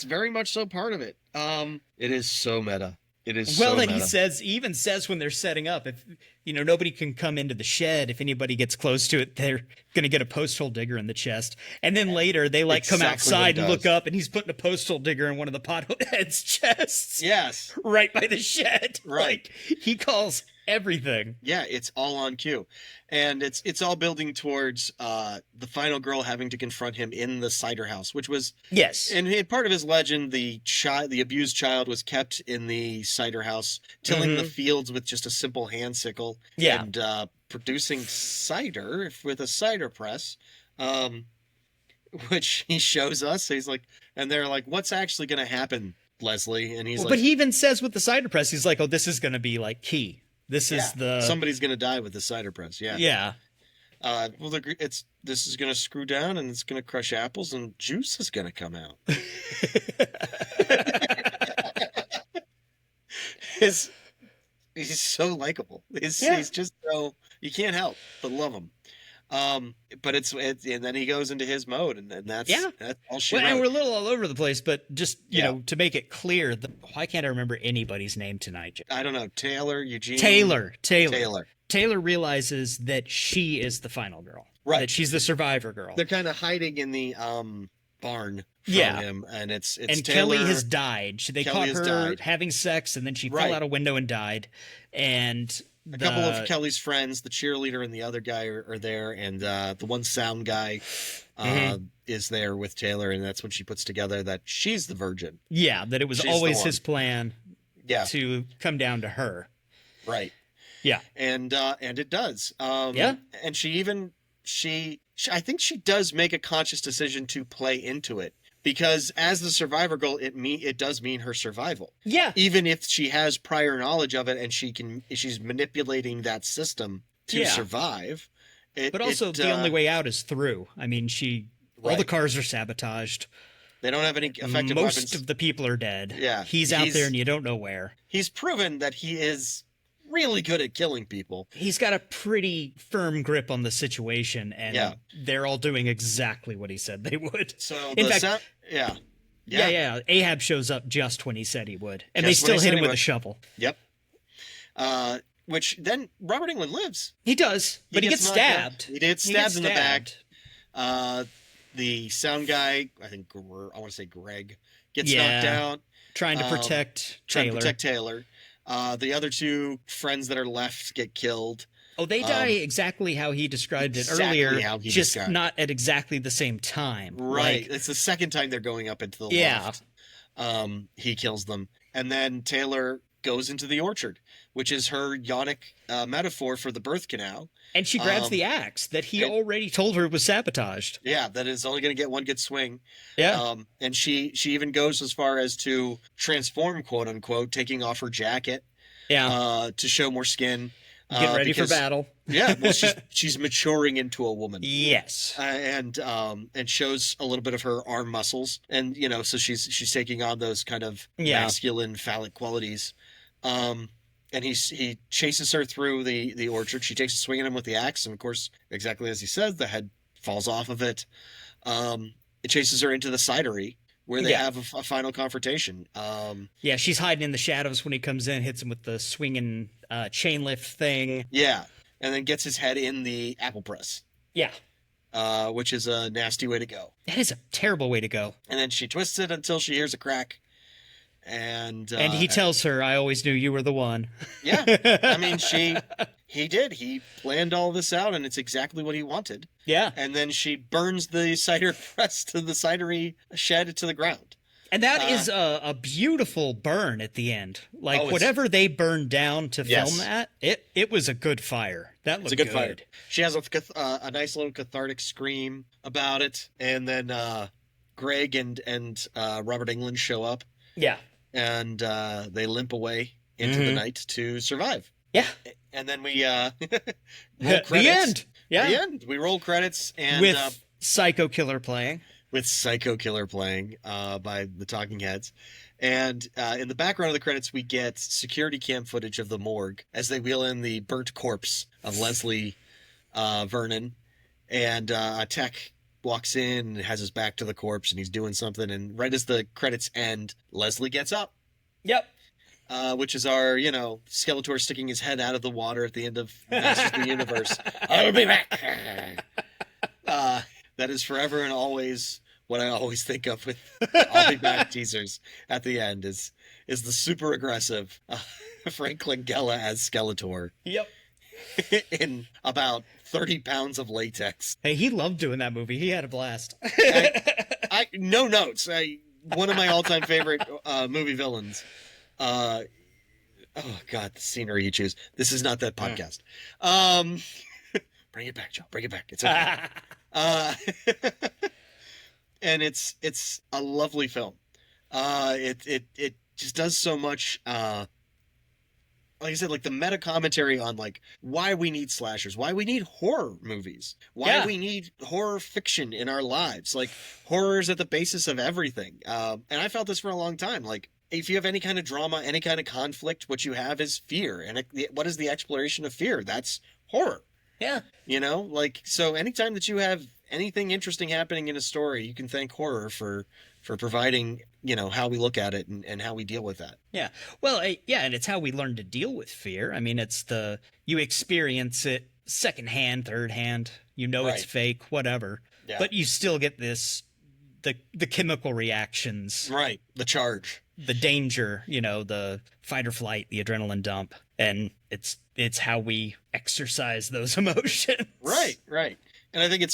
very much so part of it. It is so meta. It is well, so and meta. he even says when they're setting up, if you know nobody can come into the shed, if anybody gets close to it, they're gonna get a posthole digger in the chest. And then later they come outside and look up, and he's putting a posthole digger in one of the potheads' chests. Yes, right by the shed. Right, like, he calls everything. Yeah, it's all on cue, and it's all building towards the final girl having to confront him in the cider house, which was and part of his legend. The abused child was kept in the cider house, tilling the fields with just a simple hand sickle, and producing cider with a cider press, which he shows us. He's like, and they're like, "What's actually going to happen, Leslie?" And he's like, but he even says with the cider press, he's like, "Oh, this is going to be like key." This is somebody's going to die with the cider press. Yeah. Yeah. Well, this is going to screw down and it's going to crush apples and juice is going to come out. He's so likable. He's just so, you can't help but love him. But and then he goes into his mode, and that's all she wrote. And we're a little all over the place, but just you know, to make it clear, why can't I remember anybody's name tonight? I don't know. Eugene. Taylor realizes that she is the final girl. Right. That she's the survivor girl. They're kind of hiding in the barn from him, and it's and Taylor. Kelly has died. They caught her having sex, and then she fell out a window and died. And a couple of Kelly's friends, the cheerleader and the other guy are there, and the one sound guy is there with Taylor, and that's when she puts together that she's the virgin. Yeah, that it was always his plan to come down to her. Right. Yeah. And it does. And I think she does make a conscious decision to play into it. Because as the survivor girl, it does mean her survival. Yeah. Even if she has prior knowledge of it and she's manipulating that system to survive. But also the only way out is through. I mean, all the cars are sabotaged. They don't have any effective weapons. Most of the people are dead. Yeah. He's out there and you don't know where. He's proven that he is really good at killing people. He's got a pretty firm grip on the situation, and they're all doing exactly what he said they would. So in fact, Ahab shows up just when he said he would, and they still hit him with a shovel. Yep. Which then Robert Englund lives. He does, but he gets stabbed. He gets stabbed in the back. The sound guy, I think I want to say Greg, gets knocked out. Trying to protect Taylor. The other two friends that are left get killed. Oh, they die exactly how he described it earlier, just not at exactly the same time. Right. It's the second time they're going up into the loft. He kills them. And then Taylor goes into the orchard, which is her yonic metaphor for the birth canal. And she grabs the axe that he already told her was sabotaged. Yeah, that is only going to get one good swing. Yeah. And she even goes as far as to transform, quote unquote, taking off her jacket. Yeah. To show more skin. Get ready for battle. Yeah, well, she's maturing into a woman. Yes. And shows a little bit of her arm muscles, and so she's taking on those kind of masculine phallic qualities. And he chases her through the orchard. She takes a swing at him with the axe, and of course, exactly as he says, the head falls off of it. It chases her into the cidery, where they have a final confrontation. She's hiding in the shadows when he comes in, hits him with the swinging chain lift thing. Yeah, and then gets his head in the apple press. Yeah. Which is a nasty way to go. That is a terrible way to go. And then she twists it until she hears a crack. And he tells her, "I always knew you were the one." Yeah, I mean, he did. He planned all this out, and it's exactly what he wanted. Yeah. And then she burns the cider press to the cidery shed to the ground. And that is a beautiful burn at the end. Like, Oh, whatever they burned down to Yes. film that, it was a good fire. That looked It's a good fire. She has a nice little cathartic scream about it, and then Greg and Robert Englund show up, Yeah. and they limp away into the night to survive. Yeah. And then we roll credits. The end. Yeah. The end. We roll credits and With Psycho Killer playing. with Psycho Killer playing by the Talking Heads. And in the background of the credits, we get security cam footage of the morgue as they wheel in the burnt corpse of Leslie Vernon. And a tech walks in and has his back to the corpse, and he's doing something. And right as the credits end, Leslie gets up. Yep. Which is our, Skeletor sticking his head out of the water at the end of Masters of the Universe. I'll be back. That is forever and always what I always think of with I'll be back teasers at the end is the super aggressive Frank Langella as Skeletor Yep. in about 30 pounds of latex. Hey, he loved doing that movie. He had a blast. I no notes. One of my all-time favorite movie villains. Oh God, the scenery you choose. This is not that podcast. Bring it back, Joe. Bring it back. It's okay. And it's a lovely film. It just does so much. Like I said, like the meta commentary on like why we need slashers, why we need horror movies, why we need horror fiction in our lives. Like horror is at the basis of everything. And I felt this for a long time. Like if you have any kind of drama, any kind of conflict, what you have is fear. And what is the exploration of fear? That's horror. Yeah. Like, so anytime that you have anything interesting happening in a story, you can thank horror for providing, how we look at it and how we deal with that. Yeah. Well, and it's how we learn to deal with fear. I mean, you experience it secondhand, third hand, it's fake, whatever. Yeah. But you still get the chemical reactions. Right. The charge. The danger, the fight or flight, the adrenaline dump. And it's how we exercise those emotions. Right. And I think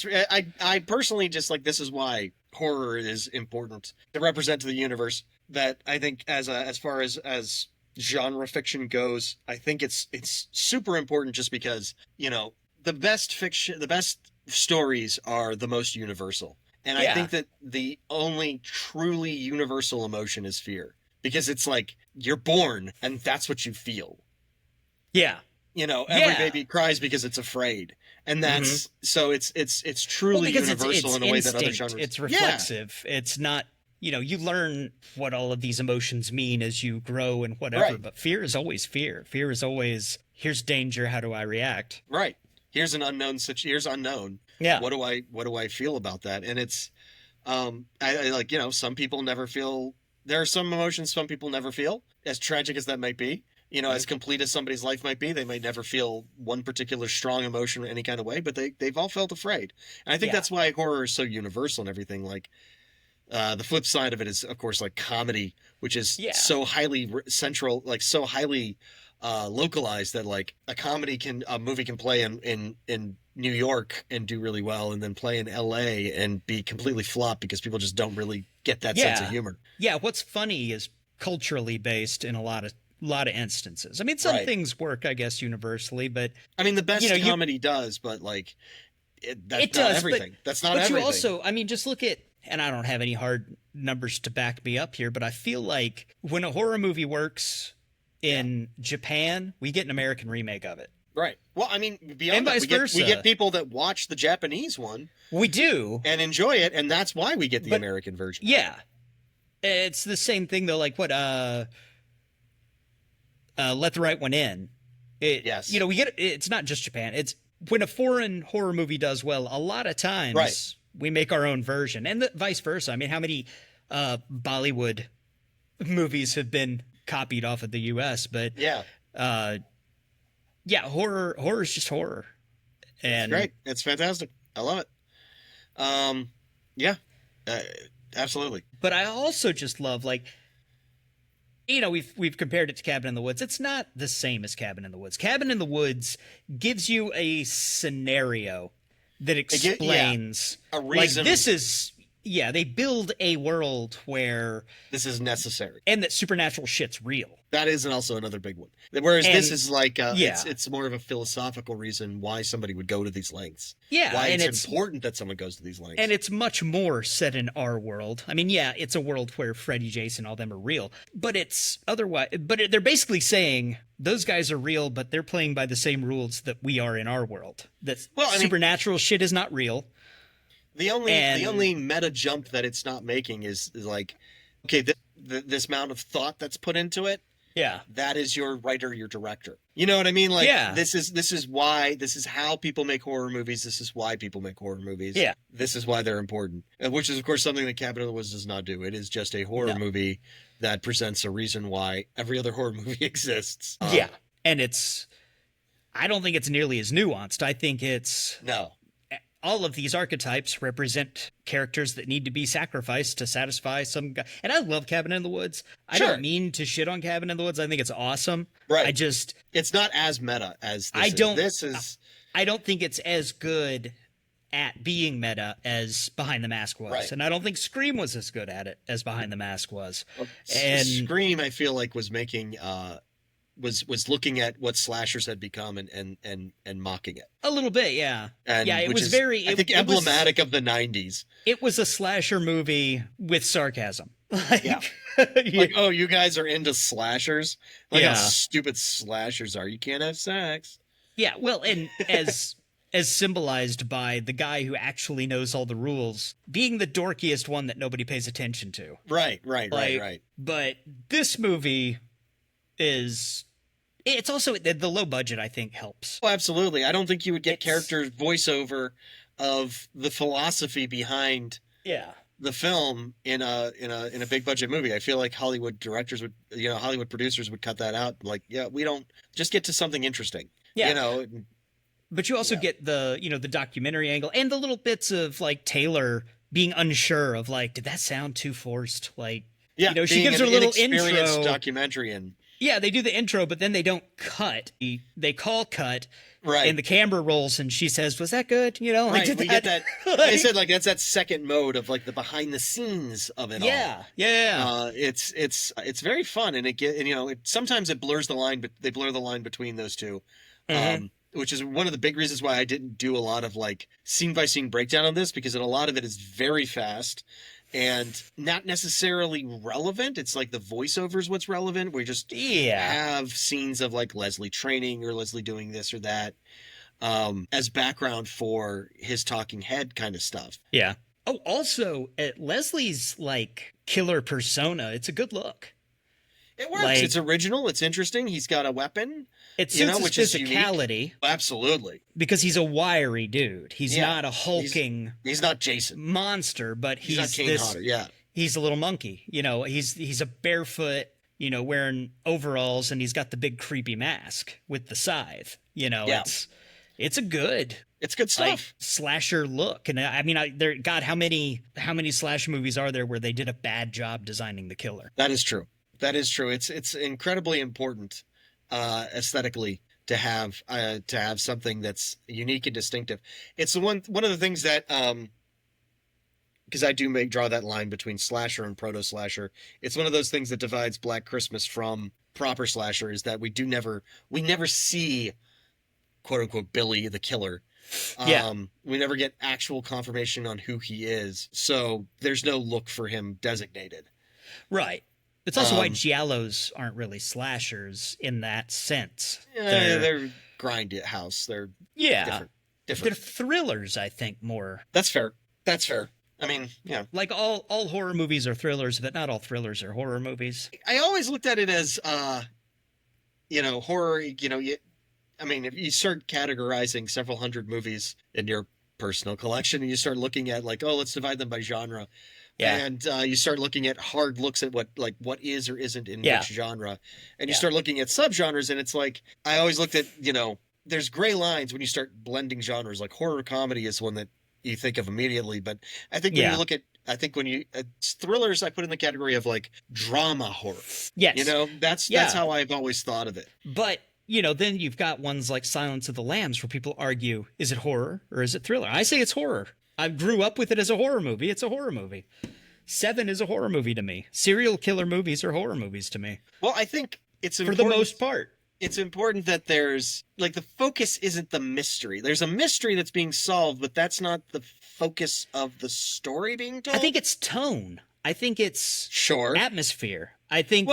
I personally just like, this is why horror is important to represent to the universe. That I think as far as genre fiction goes, I think it's super important just because, the best fiction, the best stories are the most universal. And I think that the only truly universal emotion is fear, because it's like you're born and that's what you feel. Yeah. Every baby cries because it's afraid. And that's so it's truly universal in a way that other genres. It's reflexive. It's not, you learn what all of these emotions mean as you grow and whatever, Right. But fear is always fear. Fear is always, here's danger, how do I react? Right. Here's an unknown here's unknown. Yeah. What do I feel about that? And it's I like, some people never feel, there are some emotions some people never feel, as tragic as that might be. As complete as somebody's life might be, they might never feel one particular strong emotion in any kind of way, but they've all felt afraid. And I think that's why horror is so universal and everything. Like, the flip side of it is, of course, like comedy, which is so highly central, like so highly localized that like a movie can play in New York and do really well, and then play in LA and be completely flop because people just don't really get that sense of humor. Yeah. What's funny is culturally based in a lot of instances. I mean, some things work, I guess, universally, but I mean, the best comedy does, but like that's it does, not everything. That's not but everything. You also, I mean, just look at, and I don't have any hard numbers to back me up here, but I feel like when a horror movie works in Japan, we get an American remake of it. Right. Well, I mean, beyond and that, vice versa. We get people that watch the Japanese one. We do. And enjoy it, and that's why we get the American version. Yeah. It's the same thing, though, like what, Let the Right One In. Yes. We get, it's not just Japan. It's when a foreign horror movie does well, a lot of times we make our own version, and vice versa. I mean, how many Bollywood movies have been copied off of the U.S., but horror is just horror. And it's great. It's fantastic. I love it. Absolutely. But I also just love, like, we've compared it to Cabin in the Woods. It's not the same as Cabin in the Woods. Cabin in the Woods gives you a scenario that explains a reason. Like, this is, they build a world where this is necessary and that supernatural shit's real. That is also another big one. Whereas this is like, it's more of a philosophical reason why somebody would go to these lengths. Yeah, why and it's important that someone goes to these lengths. And it's much more set in our world. I mean, it's a world where Freddy, Jason, all them are real, but it's otherwise. But they're basically saying those guys are real, but they're playing by the same rules that we are in our world. That supernatural shit is not real. The only meta jump that it's not making is like, okay, this amount of thought that's put into it. Yeah, that is your writer, your director. You know what I mean? Like, this is how people make horror movies. This is why people make horror movies. Yeah, this is why they're important. Which is, of course, something that Cabin in the Woods does not do. It is just a horror movie that presents a reason why every other horror movie exists. And I don't think it's nearly as nuanced. I think all of these archetypes represent characters that need to be sacrificed to satisfy some guy. And I love Cabin in the Woods. I don't mean to shit on Cabin in the Woods. I think it's awesome. Right. It's not as meta as this I don't think it's as good at being meta as Behind the Mask was. Right. And I don't think Scream was as good at it as Behind the Mask was. And Scream, I feel like, was making was looking at what slashers had become and mocking it a little bit, yeah. And it was emblematic of the 90s. It was a slasher movie with sarcasm. Like, oh, you guys are into slashers? Like how stupid slashers are. You can't have sex. Yeah, well, and as symbolized by the guy who actually knows all the rules being the dorkiest one that nobody pays attention to. Right. But this movie it's also the low budget, I think, helps. Oh, absolutely. I don't think you would get character voiceover of the philosophy behind the film in a big budget movie. I feel like Hollywood producers would cut that out. Like, we don't just get to something interesting. Yeah. But you also get the documentary angle and the little bits of like Taylor being unsure of like, did that sound too forced? Like, she gives her little intro documentary and. Yeah, they do the intro, but then they don't cut. They call cut, right? And the camera rolls, and she says, "Was that good?" Right. We get that. They said like that's that second mode of like the behind the scenes of it all. Yeah. It's very fun, and sometimes it blurs the line, but they blur the line between those two, which is one of the big reasons why I didn't do a lot of like scene by scene breakdown on this, because a lot of it is very fast. And not necessarily relevant. It's like the voiceover is what's relevant. We just have scenes of like Leslie training or Leslie doing this or that as background for his talking head kind of stuff. Yeah. Oh, also, Leslie's like killer persona, it's a good look. It works. Like, it's original. It's interesting. He's got a weapon. It suits his physicality. Absolutely. Because he's a wiry dude. He's not a hulking. He's not Jason monster, but he's not Kane Hodder. Yeah. He's a little monkey. He's a barefoot. Wearing overalls, and he's got the big creepy mask with the scythe. It's good stuff. Like, slasher look. And I mean, God, how many slash movies are there where they did a bad job designing the killer? That is true. It's incredibly important aesthetically to have something that's unique and distinctive. It's one of the things that because I do draw that line between slasher and proto slasher. It's one of those things that divides Black Christmas from proper slasher, is that we never see quote unquote Billy the killer. We never get actual confirmation on who he is, so there's no look for him designated. Right. It's also why giallos aren't really slashers in that sense. They're grindhouse. They're different. They're thrillers, I think, more. That's fair. I mean, like all horror movies are thrillers, but not all thrillers are horror movies. I always looked at it as, horror. If you start categorizing several hundred movies in your personal collection, and you start looking at like, let's divide them by genre. Yeah. And you start looking at hard looks at what is or isn't in which genre. And you start looking at subgenres, and it's like, I always looked at, there's gray lines when you start blending genres. Like horror comedy is one that you think of immediately. But I think when you look at I think when you thrillers, I put in the category of like drama horror. Yes. You know, that's how I've always thought of it. But, then you've got ones like Silence of the Lambs where people argue, is it horror or is it thriller? I say it's horror. I grew up with it as a horror movie. It's a horror movie. Seven is a horror movie to me. Serial killer movies are horror movies to me. Well, I think it's important. For the most part. It's important that there's, like, the focus isn't the mystery. There's a mystery that's being solved, but that's not the focus of the story being told. I think it's tone. I think it's atmosphere. I think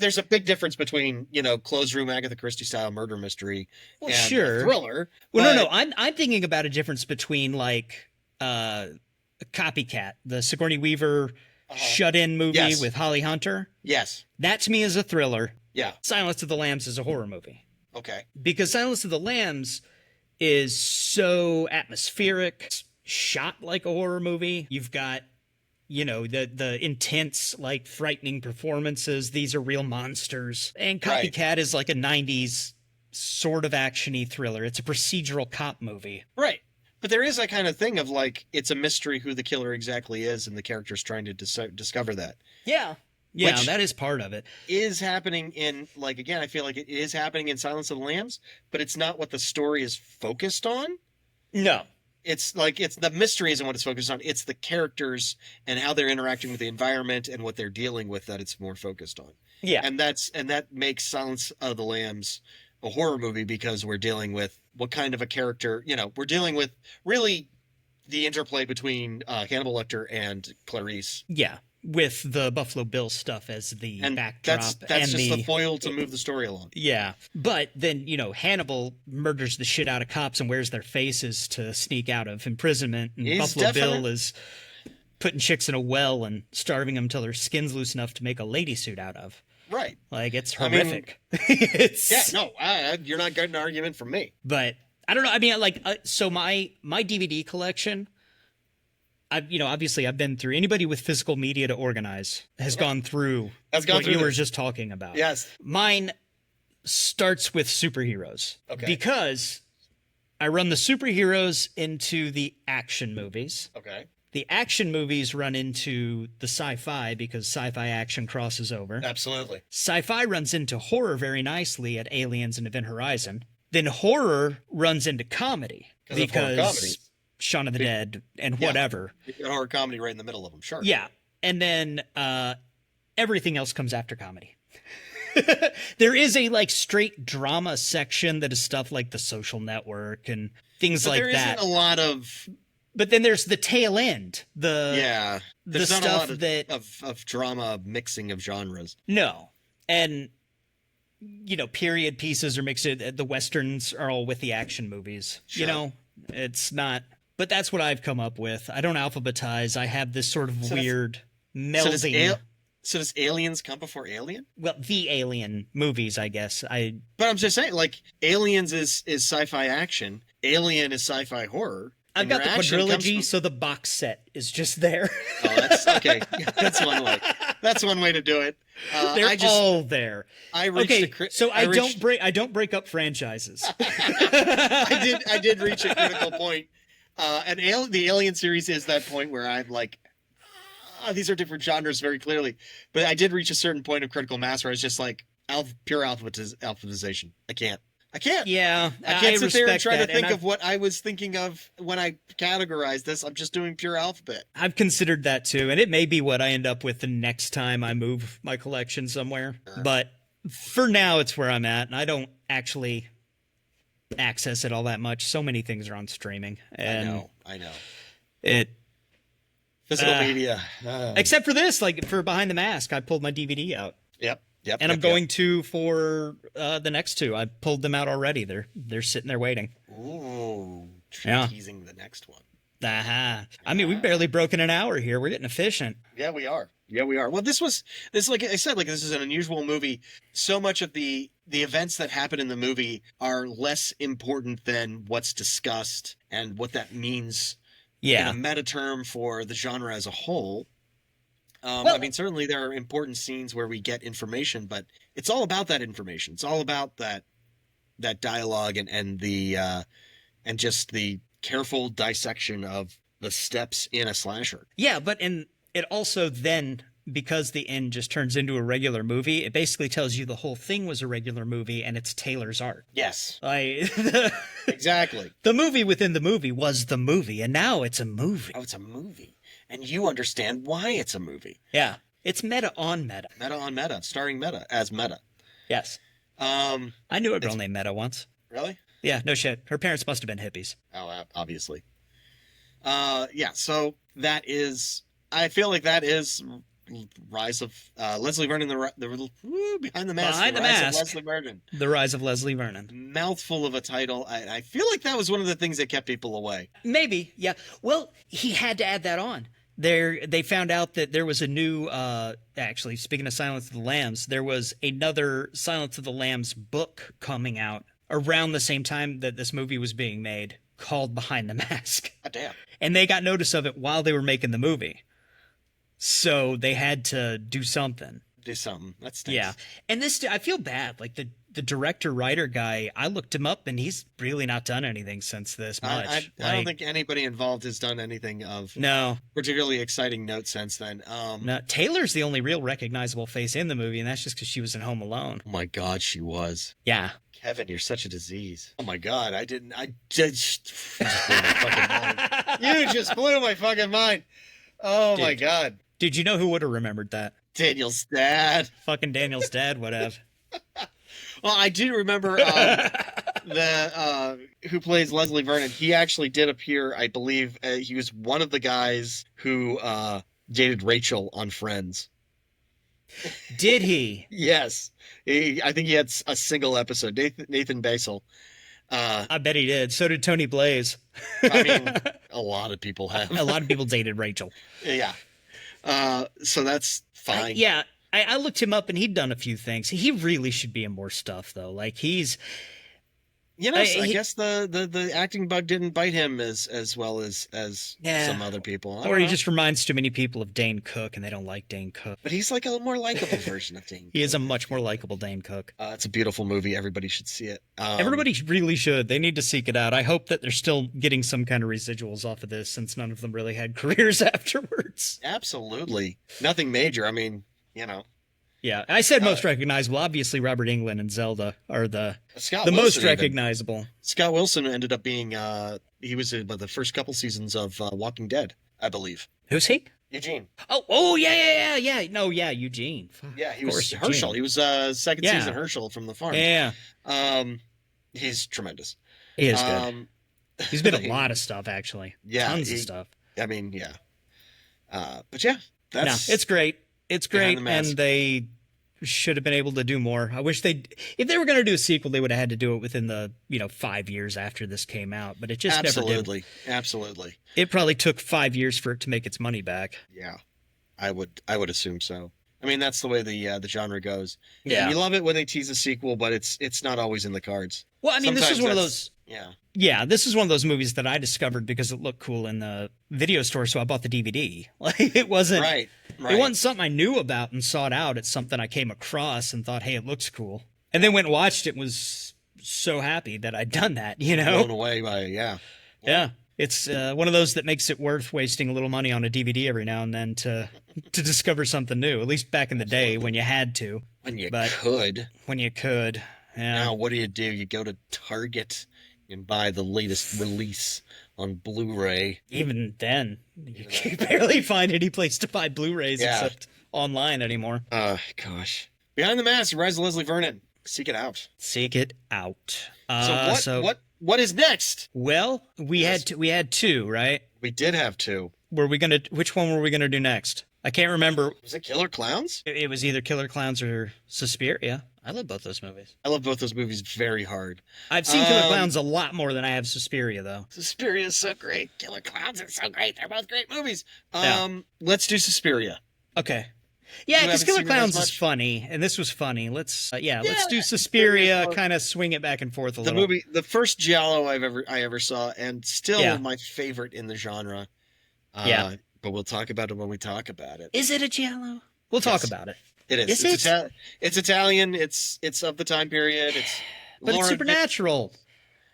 there's a big difference between, closed room Agatha Christie style murder mystery and a thriller. Well, no, I'm thinking about a difference between Copycat, the Sigourney Weaver shut-in movie with Holly Hunter. Yes. That to me is a thriller. Yeah. Silence of the Lambs is a horror movie. Okay. Because Silence of the Lambs is so atmospheric, shot like a horror movie. You've got, the intense, frightening performances. These are real monsters. And Copycat is like a 90s sort of action-y thriller. It's a procedural cop movie. Right. But there is that kind of thing of it's a mystery who the killer exactly is, and the character's trying to discover that. Yeah. Yeah, which that is part of it. Is happening in, again, I feel like it is happening in Silence of the Lambs, but it's not what the story is focused on. No. It's the mystery isn't what it's focused on. It's the characters and how they're interacting with the environment and what they're dealing with that it's more focused on. Yeah. And that makes Silence of the Lambs a horror movie because we're dealing with what kind of a character, we're dealing with really the interplay between Hannibal Lecter and Clarice. Yeah. With the Buffalo Bill stuff as the backdrop. That's just the foil to move the story along. Yeah. But then, Hannibal murders the shit out of cops and wears their faces to sneak out of imprisonment. And Buffalo Bill is putting chicks in a well and starving them until their skin's loose enough to make a lady suit out of. Right. It's horrific. You're not getting an argument from me. But I don't know. So my DVD collection, obviously I've been through, anybody with physical media to organize has gone through what you were just talking about. Yes. Mine starts with superheroes. Okay. Because I run the superheroes into the action movies. Okay. The action movies run into the sci-fi because sci-fi action crosses over. Absolutely. Sci-fi runs into horror very nicely at Aliens and Event Horizon. Then horror runs into comedy because Shaun of the Dead and whatever. You got horror comedy right in the middle of them, sure. Yeah. And then everything else comes after comedy. There is a straight drama section that is stuff like The Social Network and things like that. There isn't a lot of... But then there's the tail end. There's not stuff a lot of drama mixing of genres. No. And, period pieces are mixed. The Westerns are all with the action movies. Sure. It's not... But that's what I've come up with. I don't alphabetize. I have this sort of weird melding. So does Aliens come before Alien? Well, the Alien movies, I guess. But I'm just saying, Aliens is sci-fi action. Alien is sci-fi horror. I've got the quadrilogy, so the box set is just there. Oh, that's okay. That's one way. That's one way to do it. They're all there. I don't break up franchises. I did reach a critical point. And the Alien series is that point where I'm like, these are different genres very clearly. But I did reach a certain point of critical mass where I was just like, pure alphabetization. I can't. Yeah, I can't sit there and try to think of what I was thinking of when I categorized this. I'm just doing pure alphabet. I've considered that too, and it may be what I end up with the next time I move my collection somewhere. But for now, it's where I'm at, and I don't actually access it all that much. So many things are on streaming. And I know. Physical media. Except for this, for Behind the Mask, I pulled my DVD out. Yep. And I'm going to for the next two. I pulled them out already. They're sitting there waiting. Ooh, teasing the next one. I mean, we've barely broken an hour here. We're getting efficient. Yeah, we are. Well, this like I said, this is an unusual movie. So much of the events that happen in the movie are less important than what's discussed and what that means. Yeah. In a meta term for the genre as a whole. Certainly there are important scenes where we get information, but it's all about that information. It's all about that dialogue and just the careful dissection of the steps in a slasher. Yeah, but it also then, because the end just turns into a regular movie, it basically tells you the whole thing was a regular movie and it's Taylor's art. Yes. Exactly. The movie within the movie was the movie, and now it's a movie. Oh, it's a movie. And you understand why it's a movie. Yeah. It's meta on meta. Meta on meta, starring Meta as Meta. Yes. I knew a girl named Meta once. Really? Yeah, no shit. Her parents must have been hippies. Oh, obviously. Yeah, so that is, I feel like that is Rise of Leslie Vernon, behind the mask. Behind the Rise Mask. of Leslie Vernon. The Rise of Leslie Vernon. Mouthful of a title. I feel like that was one of the things that kept people away. Maybe, yeah. Well, he had to add that on. They found out that there was a new, actually, speaking of Silence of the Lambs, there was another Silence of the Lambs book coming out around the same time that this movie was being made, called Behind the Mask. God damn. And they got notice of it while they were making the movie. So they had to do something. Do something. That stinks. Yeah. And this, I feel bad. Like the director-writer guy, I looked him up, and he's really not done anything since this much. I don't think anybody involved has done anything of particularly exciting note since then. No, Taylor's the only real recognizable face in the movie, and that's just because she was in Home Alone. Oh my God, she was. Yeah. Kevin, you're such a disease. Oh my God, I just blew my fucking mind. You just blew my fucking mind. Oh my God. Dude, you know who would have remembered that? Daniel's dad. Fucking Daniel's dad would have. Well, I do remember who plays Leslie Vernon. He actually did appear, I believe, he was one of the guys who dated Rachel on Friends. Did he? Yes. I think he had a single episode. Nathan Basil. I bet he did. So did Tony Blaze. I mean, a lot of people have. A lot of people dated Rachel. Yeah. So that's fine. I looked him up, and he'd done a few things. He really should be in more stuff, though. Like, he's... You know, I guess the acting bug didn't bite him as well as some other people. Or he just reminds too many people of Dane Cook, and they don't like Dane Cook. But he's like a more likable version of Dane Cook. He is a much more likable Dane Cook. It's a beautiful movie. Everybody should see it. Everybody really should. They need to seek it out. I hope that they're still getting some kind of residuals off of this, since none of them really had careers afterwards. Absolutely. Nothing major. I mean, you know. Yeah, I said most recognizable. Obviously, Robert Englund and Zelda are the most recognizable. Scott Wilson ended up being, he was in the first couple seasons of Walking Dead, I believe. Who's he? Eugene. Oh, yeah. No, yeah, Eugene. Yeah, he was Herschel. He was second season Herschel from The Farm. Yeah. He's tremendous. He is good. He's been a lot of stuff, actually. Yeah. Tons of stuff. I mean, yeah. But yeah, it's great. It's great, and they should have been able to do more. I wish if they were going to do a sequel, they would have had to do it within the 5 years after this came out. But it just never did. Absolutely. It probably took 5 years for it to make its money back. Yeah, I would assume so. I mean, that's the way the genre goes. Yeah, you love it when they tease a sequel, but it's not always in the cards. Well, I mean, this is one of those. Yeah, this is one of those movies that I discovered because it looked cool in the video store, so I bought the DVD. Like, it wasn't right. It wasn't something I knew about and sought out. It's something I came across and thought, hey, it looks cool. And then went and watched it and was so happy that I'd done that, Blown away by it, yeah. Yeah. It's one of those that makes it worth wasting a little money on a DVD every now and then to discover something new, at least back in the day when you had to. When you could. Yeah. Now, what do? You go to Target and buy the latest release on Blu-ray. Even then, you can barely find any place to buy Blu-rays except online anymore. Gosh. Behind the Mask, Rise of Leslie Vernon. Seek it out. Seek it out. What is next? Well, we had two, right? We did have two. Which one were we gonna do next? I can't remember. Was it Killer Clowns? It was either Killer Clowns or Suspiria. I love both those movies. I love both those movies very hard. I've seen Killer Clowns a lot more than I have Suspiria, though. Suspiria is so great. Killer Clowns is so great. They're both great movies. Let's do Suspiria. Okay. Yeah, because Killer Clowns is funny, and this was funny. Let's do Suspiria. Kind of swing it back and forth a little. The first giallo I ever saw, and still my favorite in the genre. But we'll talk about it when we talk about it. Is it a giallo? We'll talk about it. It is. It's Italian. It's of the time period. It's supernatural.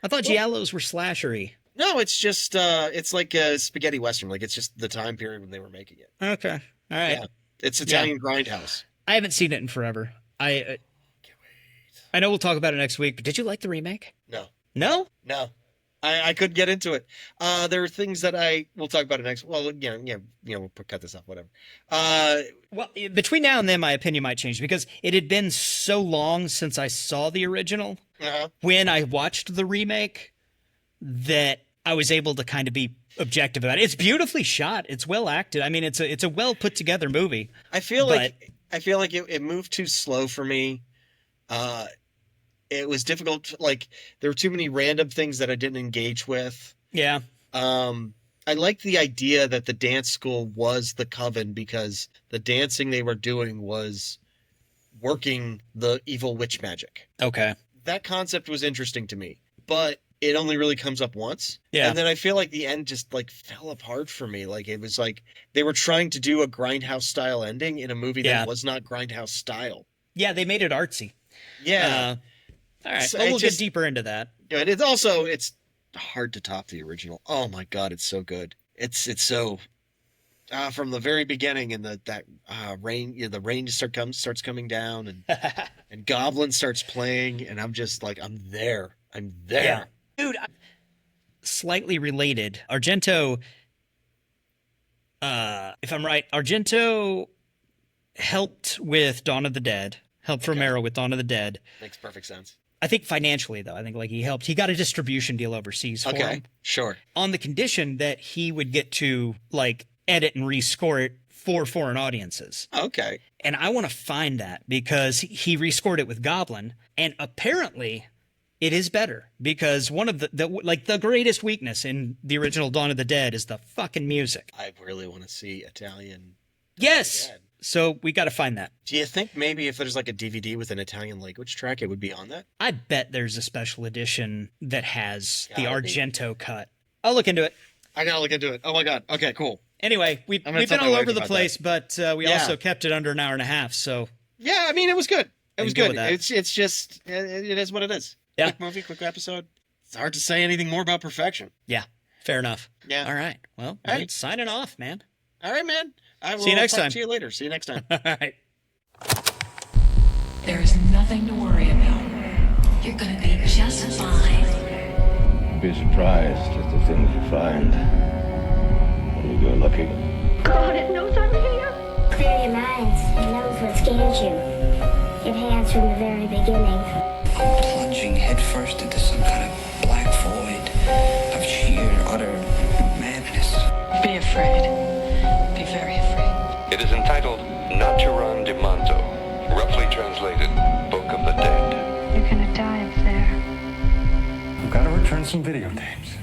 I thought giallos were slashery. No, it's just it's like a spaghetti western. Like it's just the time period when they were making it. Okay. All right. Yeah. It's Italian grindhouse. I haven't seen it in forever. I know we'll talk about it next week, but did you like the remake? No. No? No. I couldn't get into it. There are things that we'll talk about it next. Well, we'll cut this off, whatever. Well, between now and then, my opinion might change because it had been so long since I saw the original when I watched the remake that I was able to kind of be objective about it. It's beautifully shot. It's well acted. I mean, it's a well put together movie. I feel like it moved too slow for me. It was difficult. Like there were too many random things that I didn't engage with. Yeah. I liked the idea that the dance school was the coven because the dancing they were doing was working the evil witch magic. Okay. That concept was interesting to me, but it only really comes up once. Yeah. And then I feel like the end just like fell apart for me. Like it was like they were trying to do a Grindhouse style ending in a movie that was not Grindhouse style. Yeah, they made it artsy. Yeah. All right. So well, we'll just get deeper into that. But it's hard to top the original. Oh my God, it's so good. It's so from the very beginning and that rain, the rain starts coming down and and Goblin starts playing and I'm just like I'm there. Yeah. Dude, slightly related. Argento, if I'm right, Argento helped with Dawn of the Dead, helped Romero with Dawn of the Dead. Makes perfect sense. I think financially, though, I think like he got a distribution deal overseas for him. Sure. On the condition that he would get to like edit and rescore it for foreign audiences. Okay. And I want to find that because he rescored it with Goblin, and apparently it is better because one of the greatest weakness in the original Dawn of the Dead is the fucking music. I really want to see Italian. Yes. So we got to find that. Do you think maybe if there's like a DVD with an Italian language track, it would be on that? I bet there's a special edition that has the Argento cut. I'll look into it. I gotta look into it. Oh my God. Okay, cool. Anyway, we've been all over the place, but we also kept it under an hour and a half. So yeah, I mean, it was good. It was good. It's just it is what it is. Yeah. Quick movie, quick episode. It's hard to say anything more about perfection. Yeah, fair enough. Yeah. All right. Well, all right. Signing off, man. All right, man. I will see you next talk time. See you later. See you next time. All right. There is nothing to worry about. You're gonna be just fine. You'd be surprised at the things you find when you go looking. God, it knows I'm here. Clear your minds. It knows what scares you. It has from the very beginning. I'm plunging headfirst into some kind of black void of sheer, utter madness. Be afraid. Be very afraid. It is entitled Naturan di Manto, roughly translated Book of the Dead. You're gonna die up there. I've got to return some videotapes.